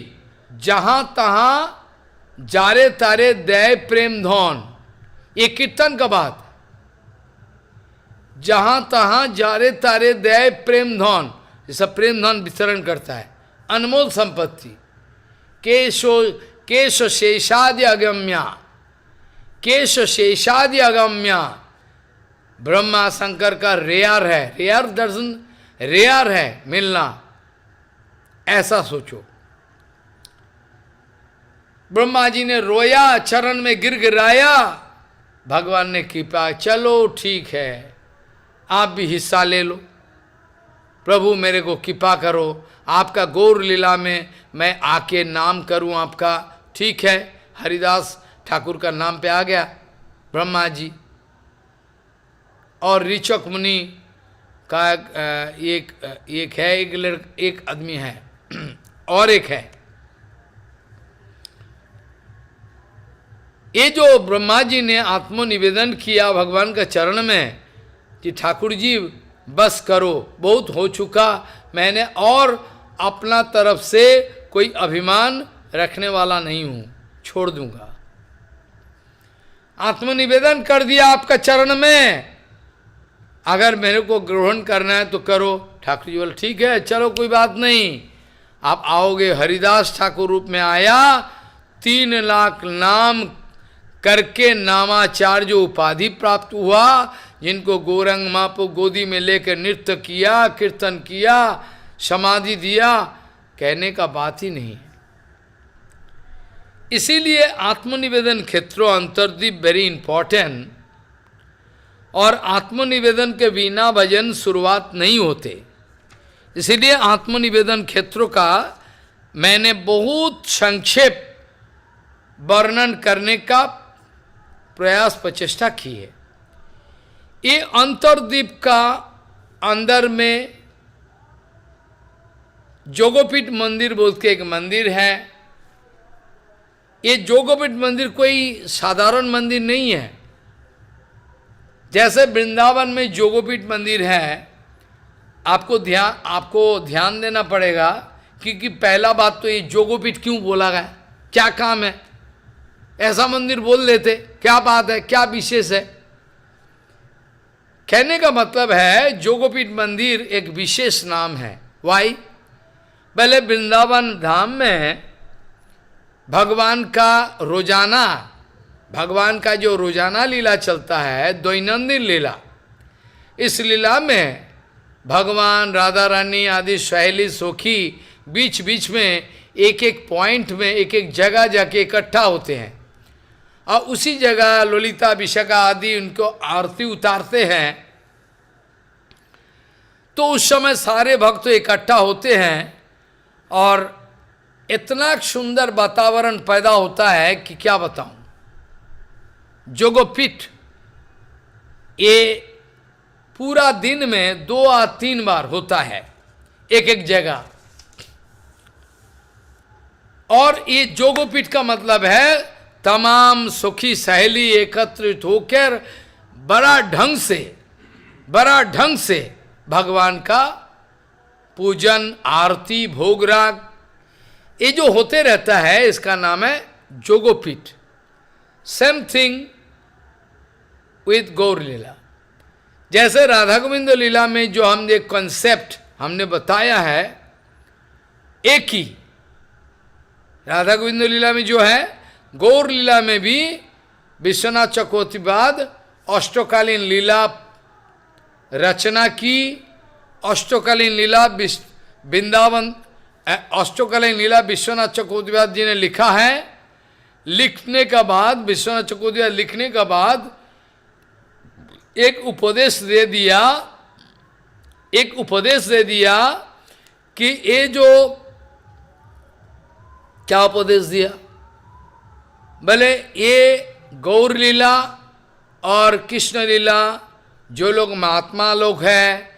जहां तहां जारे तारे दया प्रेम धन, ये कीर्तन का बात, जहां तहां जारे तारे दया प्रेम धन, जैसा प्रेम धन वितरण करता है, अनमोल संपत्ति। केश शेषादि अगम्या, केश शेषादि अगम्या, ब्रह्मा शंकर का रेयर है, रेयर दर्शन, रेयर है मिलना, ऐसा सोचो। ब्रह्मा जी ने रोया, चरण में गिर गिराया, भगवान ने कृपा, चलो ठीक है, आप भी हिस्सा ले लो, प्रभु मेरे को कृपा करो, आपका गौर लीला में मैं आके नाम करूं आपका। ठीक है, हरिदास ठाकुर का नाम पे आ गया ब्रह्मा जी। और ऋचक मुनि का एक है, एक आदमी है और एक है। ये जो ब्रह्मा जी ने आत्मनिवेदन किया भगवान के चरण में कि ठाकुर जी बस करो, बहुत हो चुका, मैंने और अपना तरफ से कोई अभिमान रखने वाला नहीं हूं, छोड़ दूंगा। आत्मनिवेदन कर दिया आपका चरण में, अगर मेरे को ग्रहण करना है तो करो। ठाकुर जी बोले ठीक है, चलो कोई बात नहीं, आप आओगे। हरिदास ठाकुर रूप में आया, 3 लाख नाम करके नामाचार्य जो उपाधि प्राप्त हुआ, जिनको गौरंग माँ को गोदी में लेकर नृत्य किया, कीर्तन किया, समाधि दिया, कहने का बात ही नहीं। इसीलिए आत्मनिवेदन क्षेत्रों अंतर्दीप वेरी इंपॉर्टेंट, और आत्मनिवेदन के बिना भजन शुरुआत नहीं होते। इसीलिए आत्मनिवेदन क्षेत्रों का मैंने बहुत संक्षेप वर्णन करने का प्रयास प्रचेष्टा की है। ये अंतर्दीप का अंदर में जोगोपीठ मंदिर बोल के एक मंदिर है। ये जोगोपीठ मंदिर कोई साधारण मंदिर नहीं है। जैसे वृंदावन में जोगोपीठ मंदिर है, आपको ध्यान देना पड़ेगा, क्योंकि पहला बात तो ये जोगोपीठ क्यों बोला गया, क्या काम है, ऐसा मंदिर बोल देते, क्या बात है, क्या विशेष है। कहने का मतलब है जोगोपीठ मंदिर एक विशेष नाम है। वाई? पहले वृंदावन धाम में भगवान का जो रोजाना लीला चलता है, दैनंदिन लीला, इस लीला में भगवान राधा रानी आदि सहेली सखी बीच बीच में एक एक पॉइंट में एक एक जगह जाके इकट्ठा होते हैं, और उसी जगह ललिता विशाखा आदि उनको आरती उतारते हैं। तो उस समय सारे भक्त इकट्ठा होते हैं और इतना सुंदर वातावरण पैदा होता है कि क्या बताऊं। जोगोपीठ ये पूरा दिन में 2 या 3 बार होता है एक एक जगह, और ये जोगोपीठ का मतलब है तमाम सुखी सहेली एकत्रित होकर बड़ा ढंग से भगवान का पूजन, आरती, भोगराग ये जो होते रहता है, इसका नाम है जोगोपीठ। सेम थिंग विथ गौर लीला। जैसे राधा गोविंद लीला में जो हमने कॉन्सेप्ट हमने बताया है, एक ही राधा गोविंद लीला में जो है, गौर लीला में भी विश्वनाथ चक्रवर्ती बाद अष्टकालीन लीला रचना की। अष्टकालीन लीला वृंदावन, अष्टकालीन लीला विश्वनाथ चक्रवर्ती जी ने लिखा है। लिखने का बाद, विश्वनाथ चक्रवर्ती लिखने का बाद एक उपदेश दे दिया कि ये जो, क्या उपदेश दिया, भले ये गौर लीला और कृष्ण लीला, जो लोग महात्मा लोग हैं,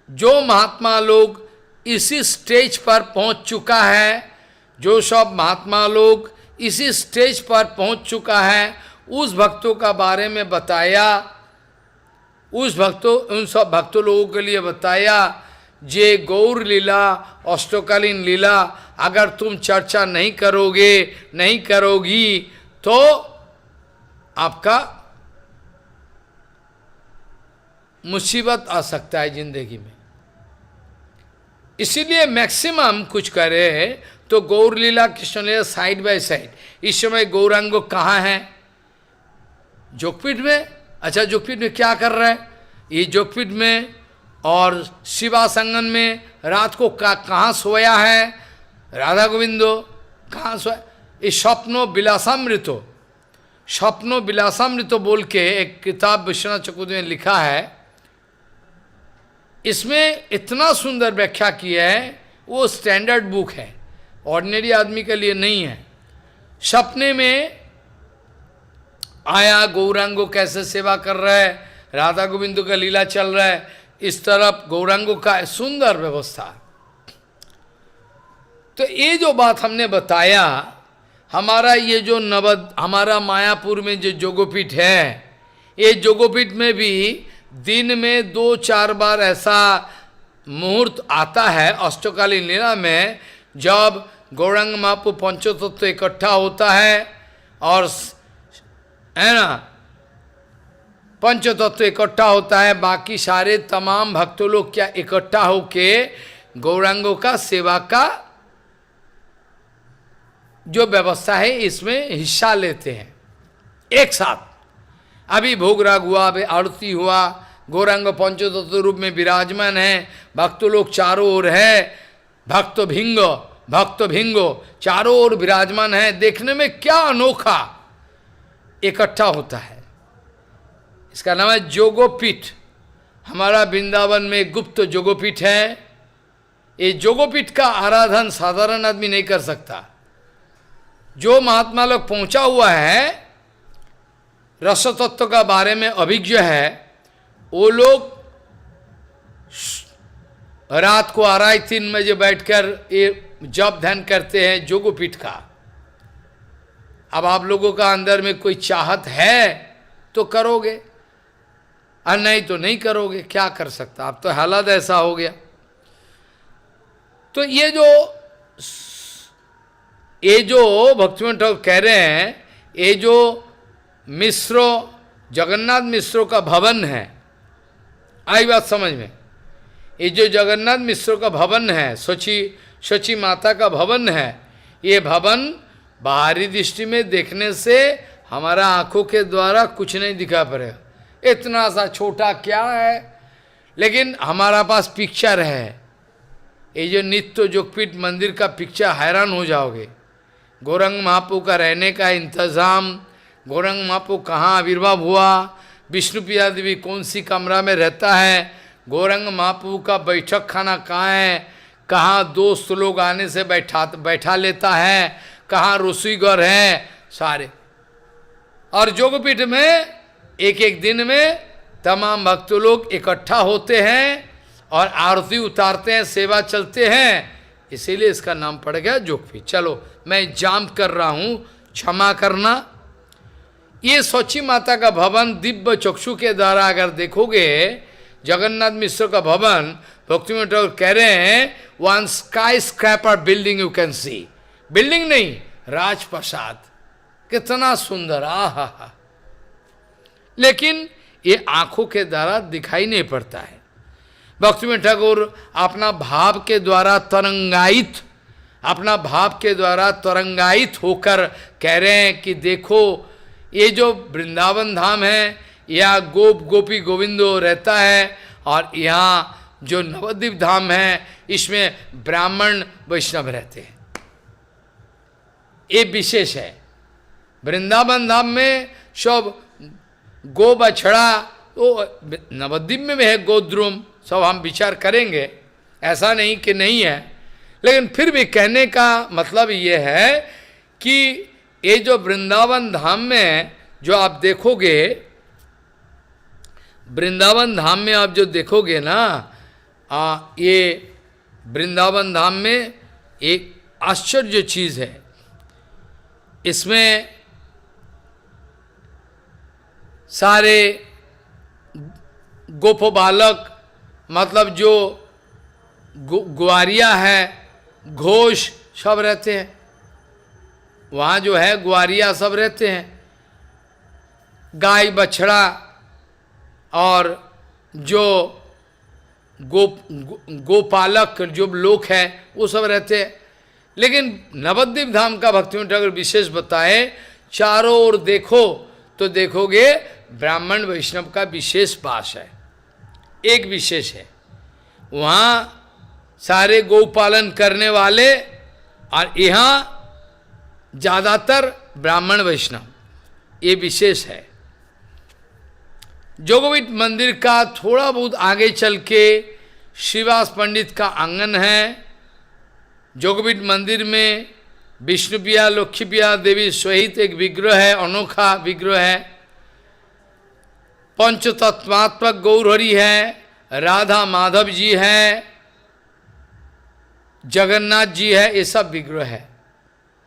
जो महात्मा लोग इसी स्टेज पर पहुंच चुका है, जो सब महात्मा लोग इसी स्टेज पर पहुंच चुका है, उस भक्तों का बारे में बताया। उन सब भक्तों लोगों के लिए बताया, जे गौर लीला, अष्टकालीन लीला अगर तुम चर्चा नहीं करोगी तो आपका मुसीबत आ सकता है जिंदगी में। इसीलिए मैक्सिमम कुछ करे तो गौर लीला, कृष्ण लीला साइड बाय साइड। इस समय गौरांग कहाँ हैं? जोगपीठ में। अच्छा, जोगपीठ में क्या कर रहा है? ये जोगपीठ में और शिवा संगन में रात को कहाँ सोया है राधा गोविंदो, कहाँ सोया? इस स्वप्नो विलासामृतो बोल के एक किताब विश्वनाथ चक्रवर्ती ने लिखा है। इसमें इतना सुंदर व्याख्या किया है, वो स्टैंडर्ड बुक है, ऑर्डिनरी आदमी के लिए नहीं है। सपने में आया, गौरांगो कैसे सेवा कर रहा है, राधा गोविंद का लीला चल रहा है, इस तरफ गौरांगो का सुंदर व्यवस्था। तो ये जो बात हमने बताया, हमारा ये जो हमारा मायापुर में जो जोगोपीठ है, ये जोगोपीठ में भी दिन में 2-4 बार ऐसा मुहूर्त आता है अष्टकालीन लीला में, जब गौरांग महाप्रभु पंचतत्व इकट्ठा होता है, और है ना, पंचतत्व इकट्ठा होता है, बाकी सारे तमाम भक्तों लोग क्या इकट्ठा होके गौरांगों का सेवा का जो व्यवस्था है इसमें हिस्सा लेते हैं एक साथ। अभी भोग राग हुआ, अभी आरती हुआ, गौरांग पंचतत्व रूप में विराजमान है, भक्त लोग चारों ओर है, भक्त भिंगो चारों ओर विराजमान है। देखने में क्या अनोखा इकट्ठा होता है, इसका नाम है जोगोपीठ। हमारा वृंदावन में गुप्त जोगोपीठ है। ये जोगोपीठ का आराधन साधारण आदमी नहीं कर सकता। जो महात्मा लोग पहुंचा हुआ है, रस तत्व का बारे में अभिज्ञ है, वो लोग रात को 2:30-3 बजे बैठकर ये जप ध्यान करते हैं जोगोपीठ का। अब आप लोगों का अंदर में कोई चाहत है तो करोगे, और नहीं तो नहीं करोगे, क्या कर सकता। अब तो हालत ऐसा हो गया। तो ये जो भक्तिविनोद ठाकुर कह रहे हैं, ये जो मिश्रो जगन्नाथ मिश्रो का भवन है, आई बात समझ में। ये जो जगन्नाथ मिश्रो का भवन है, शची माता का भवन है, ये भवन बाहरी दृष्टि में देखने से हमारा आंखों के द्वारा कुछ नहीं दिखा पड़ेगा, इतना सा छोटा क्या है, लेकिन हमारा पास पिक्चर है। ये जो नित्य जोगपीठ मंदिर का पिक्चर, हैरान हो जाओगे। गौरांग महाप्रभु का रहने का इंतजाम, गौरांग महाप्रभु कहाँ आविर्भाव हुआ, विष्णुप्रिया देवी कौन सी कमरा में रहता है, गौरांग महाप्रभु का बैठक खाना कहाँ है, कहाँ दोस्त लोग आने से बैठा लेता है, कहाँ रसोईघर है, सारे। और जोगपीठ में एक एक दिन में तमाम भक्त लोग इकट्ठा होते हैं और आरती उतारते हैं, सेवा चलते हैं, इसीलिए इसका नाम पड़ गया जोगपीठ। चलो मैं जाम कर रहा हूँ, क्षमा करना। ये शची माता का भवन दिव्य चक्षु के द्वारा अगर देखोगे, जगन्नाथ मिश्र का भवन, भक्तिविनोद ठाकुर कह रहे हैं, one sky scraper building you can see, building नहीं, राजप्रसाद, कितना सुंदर, आहा। लेकिन ये आंखों के द्वारा दिखाई नहीं पड़ता है। भक्तिविनोद ठाकुर अपना भाव के द्वारा तरंगायित होकर कह रहे हैं कि देखो, ये जो वृंदावन धाम है, या गोपी गोविंदो रहता है, और यहाँ जो नवद्वीप धाम है, इसमें ब्राह्मण वैष्णव रहते हैं। ये विशेष है। वृंदावन धाम में सब गो बछड़ा, तो नवद्वीप में भी है गोद्रुम, सब हम विचार करेंगे, ऐसा नहीं कि नहीं है, लेकिन फिर भी कहने का मतलब ये है कि ये जो वृंदावन धाम में जो आप देखोगे, वृंदावन धाम में आप जो देखोगे ना, ये वृंदावन धाम में एक आश्चर्य चीज है। इसमें सारे गोप बालक, मतलब जो ग्वारिया है, घोष, सब रहते हैं वहाँ, जो है ग्वारिया सब रहते हैं, गाय बछड़ा, और जो गोपालक जो लोग हैं वो सब रहते हैं। लेकिन नवद्वीप धाम का भक्तिविनोद ठाकुर विशेष बताए, चारों ओर देखो तो देखोगे ब्राह्मण वैष्णव का विशेष वास है, एक विशेष है। वहाँ सारे गौपालन करने वाले, और यहाँ ज़्यादातर ब्राह्मण वैष्णव, ये विशेष है। जोगपीठ मंदिर का थोड़ा बहुत आगे चल के श्रीवास पंडित का आंगन है। जोगपीठ मंदिर में विष्णुप्रिया लक्ष्मीप्रिया देवी सहित एक विग्रह है, अनोखा विग्रह है। पंचतत्वात्मक गौरहरि है, राधा माधव जी है, जगन्नाथ जी है, ये सब विग्रह है।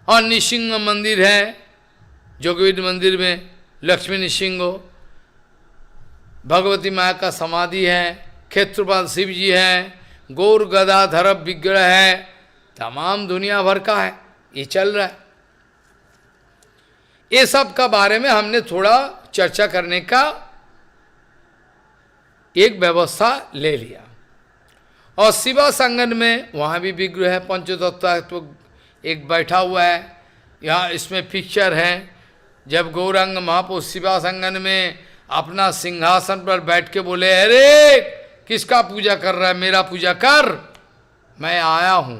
और निसिंह मंदिर है जोगपीठ मंदिर में, लक्ष्मी निसिंह, भगवती माया का समाधि है, क्षेत्रपाल शिव जी है, गौर गदाधर विग्रह है, तमाम दुनिया भर का है, ये चल रहा है। ये सब का बारे में हमने थोड़ा चर्चा करने का एक व्यवस्था ले लिया। और शिवा संगन में वहाँ भी विग्रह है, पंचतत्व एक बैठा हुआ है, यहाँ इसमें पिक्चर है। जब गौरांग महाप्रभु शिवा संगन में अपना सिंहासन पर बैठ के बोले, अरे किसका पूजा कर रहा है, मेरा पूजा कर, मैं आया हूं।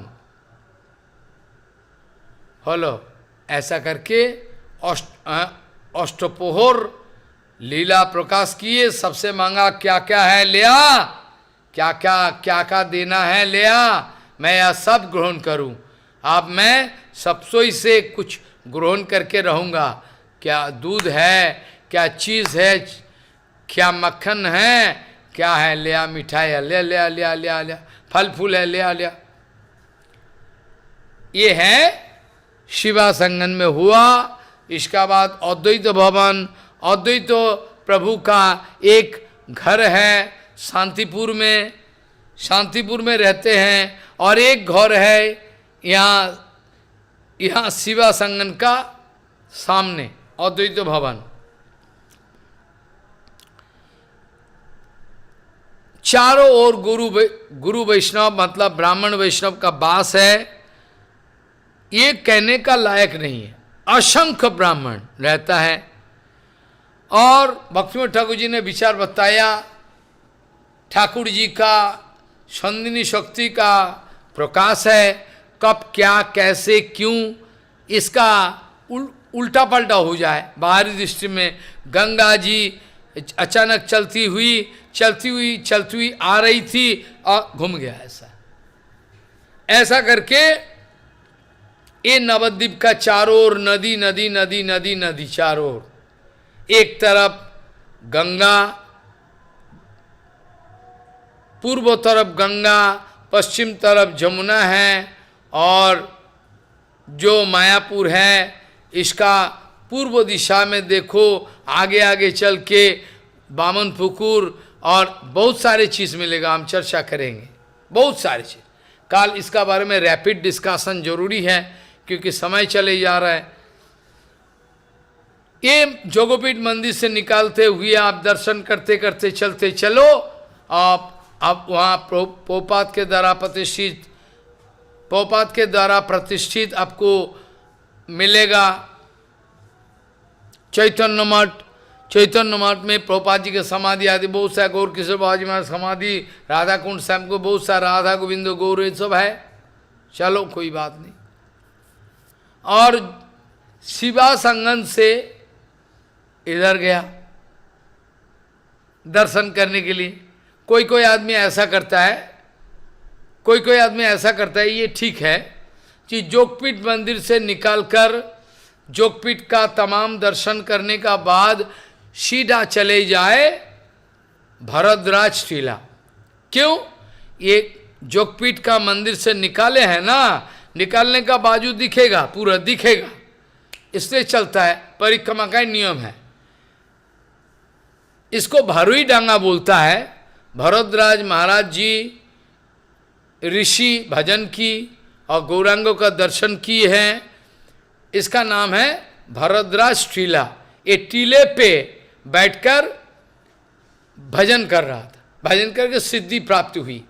हेलो, ऐसा करके अष्टपोहर लीला प्रकाश किए। सबसे मांगा क्या क्या है ले आ, क्या क्या देना है ले आ, मैं यह सब ग्रहण करूं। अब मैं सबसोई से कुछ ग्रहण करके रहूंगा। क्या दूध है, क्या चीज़ है, क्या मक्खन है, क्या है, ले आ, मिठाई है, ले ले ले ले ले, फल फूल है, ले आ ले। ये है शिवा संगन में हुआ। इसका बाद अद्वैत भवन, अद्वैत प्रभु का एक घर है शांतिपुर में, शांतिपुर में रहते हैं। और एक घर है यहाँ शिवा संगन का सामने, अद्वैत भवन। चारों ओर गुरु वैष्णव मतलब ब्राह्मण वैष्णव का वास है। ये कहने का लायक नहीं है, असंख्य ब्राह्मण रहता है। और भक्तिमोहन ठाकुर जी ने विचार बताया, ठाकुर जी का संदिनी शक्ति का प्रकाश है, कब क्या कैसे क्यों इसका उल्टा पलटा हो जाए। बाहरी दृष्टि में गंगा जी अचानक चलती हुई आ रही थी और घूम गया। ऐसा करके ये नवद्वीप का चारों ओर नदी नदी नदी नदी नदी चारों ओर, एक तरफ गंगा, पूर्व तरफ गंगा, पश्चिम तरफ जमुना है। और जो मायापुर है इसका पूर्व दिशा में देखो, आगे आगे चल के बामन पुकुर और बहुत सारे चीज़ मिलेगा, हम चर्चा करेंगे बहुत सारी चीज़। कल इसका बारे में रैपिड डिस्कशन जरूरी है क्योंकि समय चले जा रहा है। ये जोगपीठ मंदिर से निकालते हुए आप दर्शन करते करते चलते चलो, आप वहाँ पोपात के द्वारा प्रतिष्ठित आपको मिलेगा चैतन्य मठ में प्रभुपाद जी के समाधि आदि बहुत सा, गौर किशोर बाबा जी महाराज समाधि, राधा कुंड श्याम को बहुत सा, राधा गोविंद गौर ये सब है। चलो कोई बात नहीं। और शिवा संगन से इधर गया दर्शन करने के लिए। कोई आदमी ऐसा करता है, कोई आदमी ऐसा करता है, ये ठीक है कि जोगपीठ मंदिर से निकालकर जोगपीठ का तमाम दर्शन करने का बाद सीधा चले जाए भरद्वाज टीला। क्यों? ये जोगपीठ का मंदिर से निकाले हैं ना, निकालने का बाजू दिखेगा, पूरा दिखेगा, इसलिए चलता है, परिक्रमा का नियम है। इसको भरुई डांगा बोलता है। भरद्वाज महाराज जी ऋषि भजन की और गौरांगों का दर्शन किए हैं। इसका नाम है भरद्वाज टीला। ये टीले पे बैठकर भजन कर रहा था, भजन करके सिद्धि प्राप्त हुई,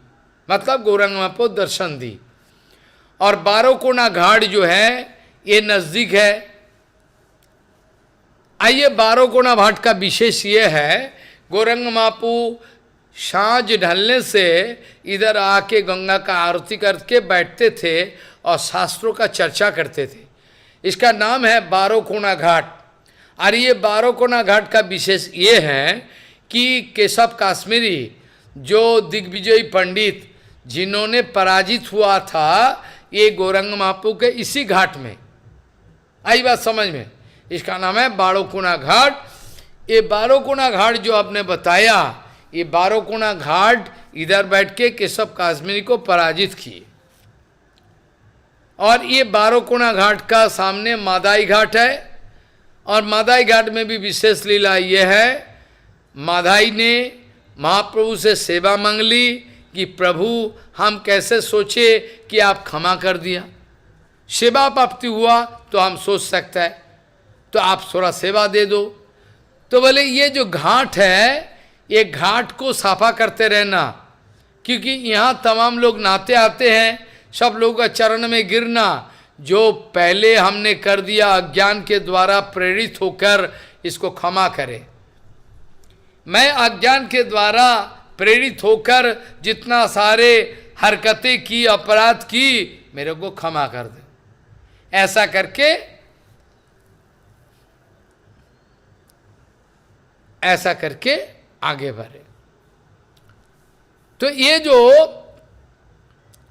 मतलब गौरांग महाप्रभु दर्शन दी। और 12 कोना घाट जो है ये नजदीक है। आइए 12 कोना घाट का विशेष ये है, गौरांग महाप्रभु सांझ ढलने से इधर आके गंगा का आरती करके बैठते थे और शास्त्रों का चर्चा करते थे। इसका नाम है 12 कोना घाट। और ये 12 कोना घाट का विशेष ये है कि केशव काश्मीरी जो दिग्विजयी पंडित जिन्होंने पराजित हुआ था ये गौरंग महाप्रभु के इसी घाट में, आई बात समझ में। इसका नाम है बारोकोना घाट। ये बारोकोना घाट जो आपने बताया, ये बारोकोना घाट इधर बैठ के केशव काश्मीरी को पराजित किए। और ये बारोकोना घाट का सामने मादाई घाट है, और मादाई घाट में भी विशेष लीला ये है, मादाई ने महाप्रभु से सेवा मांग ली कि प्रभु हम कैसे सोचे कि आप क्षमा कर दिया, सेवा प्राप्ति हुआ तो हम सोच सकते हैं, तो आप थोड़ा सेवा दे दो। तो बोले ये जो घाट है, ये घाट को साफा करते रहना, क्योंकि यहाँ तमाम लोग नहाते आते हैं, सब लोगों का चरण में गिरना, जो पहले हमने कर दिया अज्ञान के द्वारा प्रेरित होकर इसको क्षमा करे। मैं अज्ञान के द्वारा प्रेरित होकर जितना सारे हरकतें की, अपराध की, मेरे को क्षमा कर दे। ऐसा करके, ऐसा करके आगे बढ़े। तो ये जो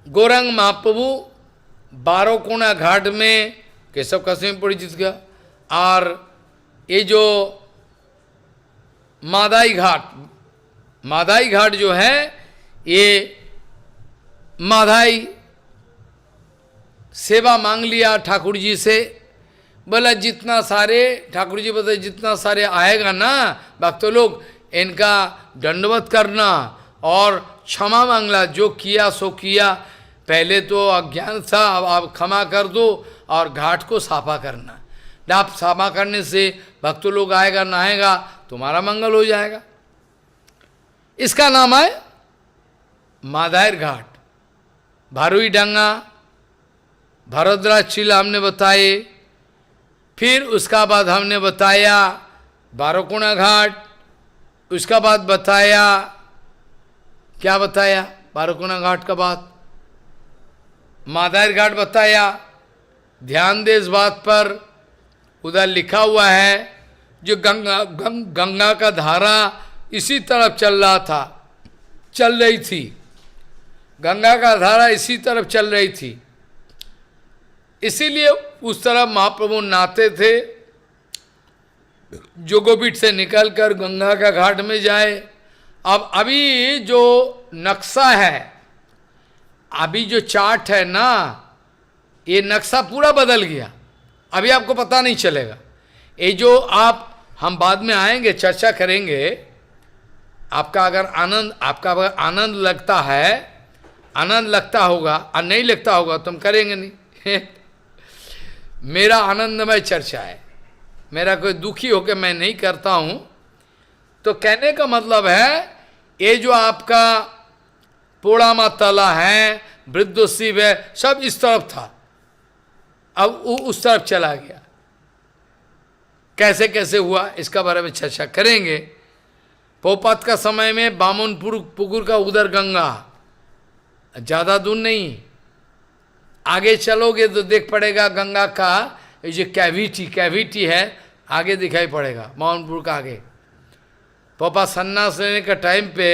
गौरंग महाप्रभु बारोकोना घाट में केशव काश्मीरी परिचित गया, और ये जो मादाई घाट, मादाई घाट जो है, ये मादाई सेवा मांग लिया ठाकुर जी से। बोला जितना सारे, ठाकुर जी बताए जितना सारे आएगा ना भक्त लोग, इनका दंडवत करना और क्षमा मांगला, जो किया सो किया, पहले तो अज्ञान था, अब आप क्षमा कर दो, और घाट को साफा करना। आप साफा करने से भक्त लोग आएगा, नहाएगा, तुम्हारा मंगल हो जाएगा। इसका नाम है मादायर घाट। भारुई डंगा, भरद्राज चिला हमने बताए, फिर उसका बाद हमने बताया बारोकोना घाट, उसका बाद बताया, क्या बताया बारोकोना घाट का बाद, मादायर घाट बताया। ध्यान दे इस बात पर, उधर लिखा हुआ है जो गंगा का धारा इसी तरफ चल रहा था, चल रही थी, गंगा का धारा इसी तरफ चल रही थी, इसीलिए उस तरफ महाप्रभु नहाते थे। जोगोपीठ से निकलकर गंगा का घाट में जाए। अब अभी जो नक्शा है, अभी जो चार्ट है ना, ये नक्शा पूरा बदल गया, अभी आपको पता नहीं चलेगा। ये जो आप, हम बाद में आएंगे, चर्चा करेंगे। आपका अगर आनंद लगता है, आनंद लगता होगा, और नहीं लगता होगा तो हम करेंगे नहीं। मेरा आनंदमय चर्चा है, मेरा कोई दुखी होकर मैं नहीं करता हूं। तो कहने का मतलब है, ये जो आपका पोड़ामा तला है, वृद्ध शिव है, सब इस तरफ था, अब वो उस तरफ चला गया। कैसे कैसे हुआ इसका बारे में चर्चा करेंगे। पोपात का समय में बामनपुर पुकुर का उधर गंगा, ज्यादा दूर नहीं, आगे चलोगे तो देख पड़ेगा गंगा का ये जो कैविटी है, आगे दिखाई पड़ेगा बामनपुर का आगे। पोपा सन्यास लेने का टाइम पे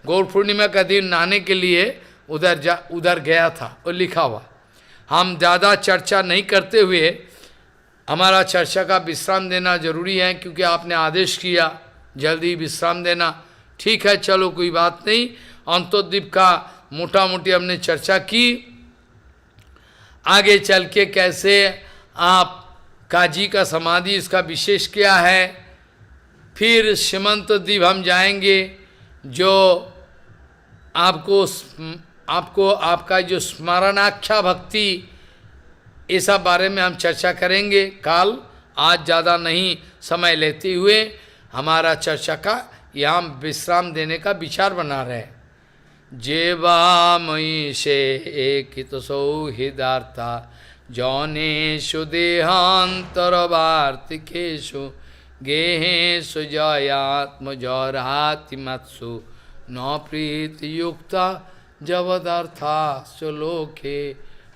गौर पूर्णिमा का दिन नहाने के लिए उधर गया था, वो लिखा हुआ। हम ज़्यादा चर्चा नहीं करते हुए, हमारा चर्चा का विश्राम देना जरूरी है, क्योंकि आपने आदेश किया जल्दी विश्राम देना। ठीक है, चलो कोई बात नहीं। अंतोद्वीप का मोटा मोटी हमने चर्चा की, आगे चल के कैसे आप काजी का समाधि, इसका विशेष क्या है। फिर सीमंत द्वीप हम जाएंगे, जो आपको आपका जो स्मरणाख्या भक्ति, ये सब बारे में हम चर्चा करेंगे काल। आज ज़्यादा नहीं समय लेते हुए हमारा चर्चा का यहाँ विश्राम देने का विचार बना रहे हैं। जेवा मयि से एकित सौहृदार्था जौनेषु देहांतर वार्तिकेषु गेहेषु जयात्म जौरातिमत्सु न प्रीति युक्ता जवदार्था लोके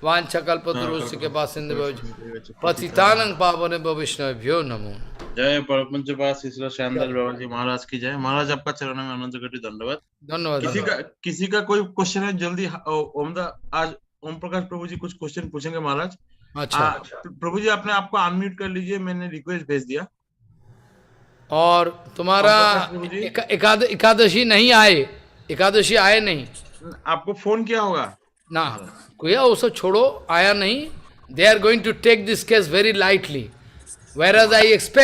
वांछकल्पतरुस्य के पास पतितानंग पावन वैष्णवभ्यो नमो। जय परमंच पास श्री श्यामदास बाबा जी महाराज की जय। महाराज आपका चरणों में अनंत कोटि दंडवत। धन्यवाद। किसी का कोई क्वेश्चन है जल्दी आज ओम प्रकाश प्रभु जी कुछ क्वेश्चन पूछेंगे महाराज। अच्छा। प्रभु जी आपने आपको अनम्यूट कर लीजिए, मैंने रिक्वेस्ट भेज दिया। और तुम्हारा ओम प्रकाश प्रभु जी एकादशी नहीं आए, एकादशी आए नहीं, आपको फोन किया होगा ना महाराज। कोई वो सब छोड़ो, आया नहीं। They are going to take this case very lightly, whereas I expect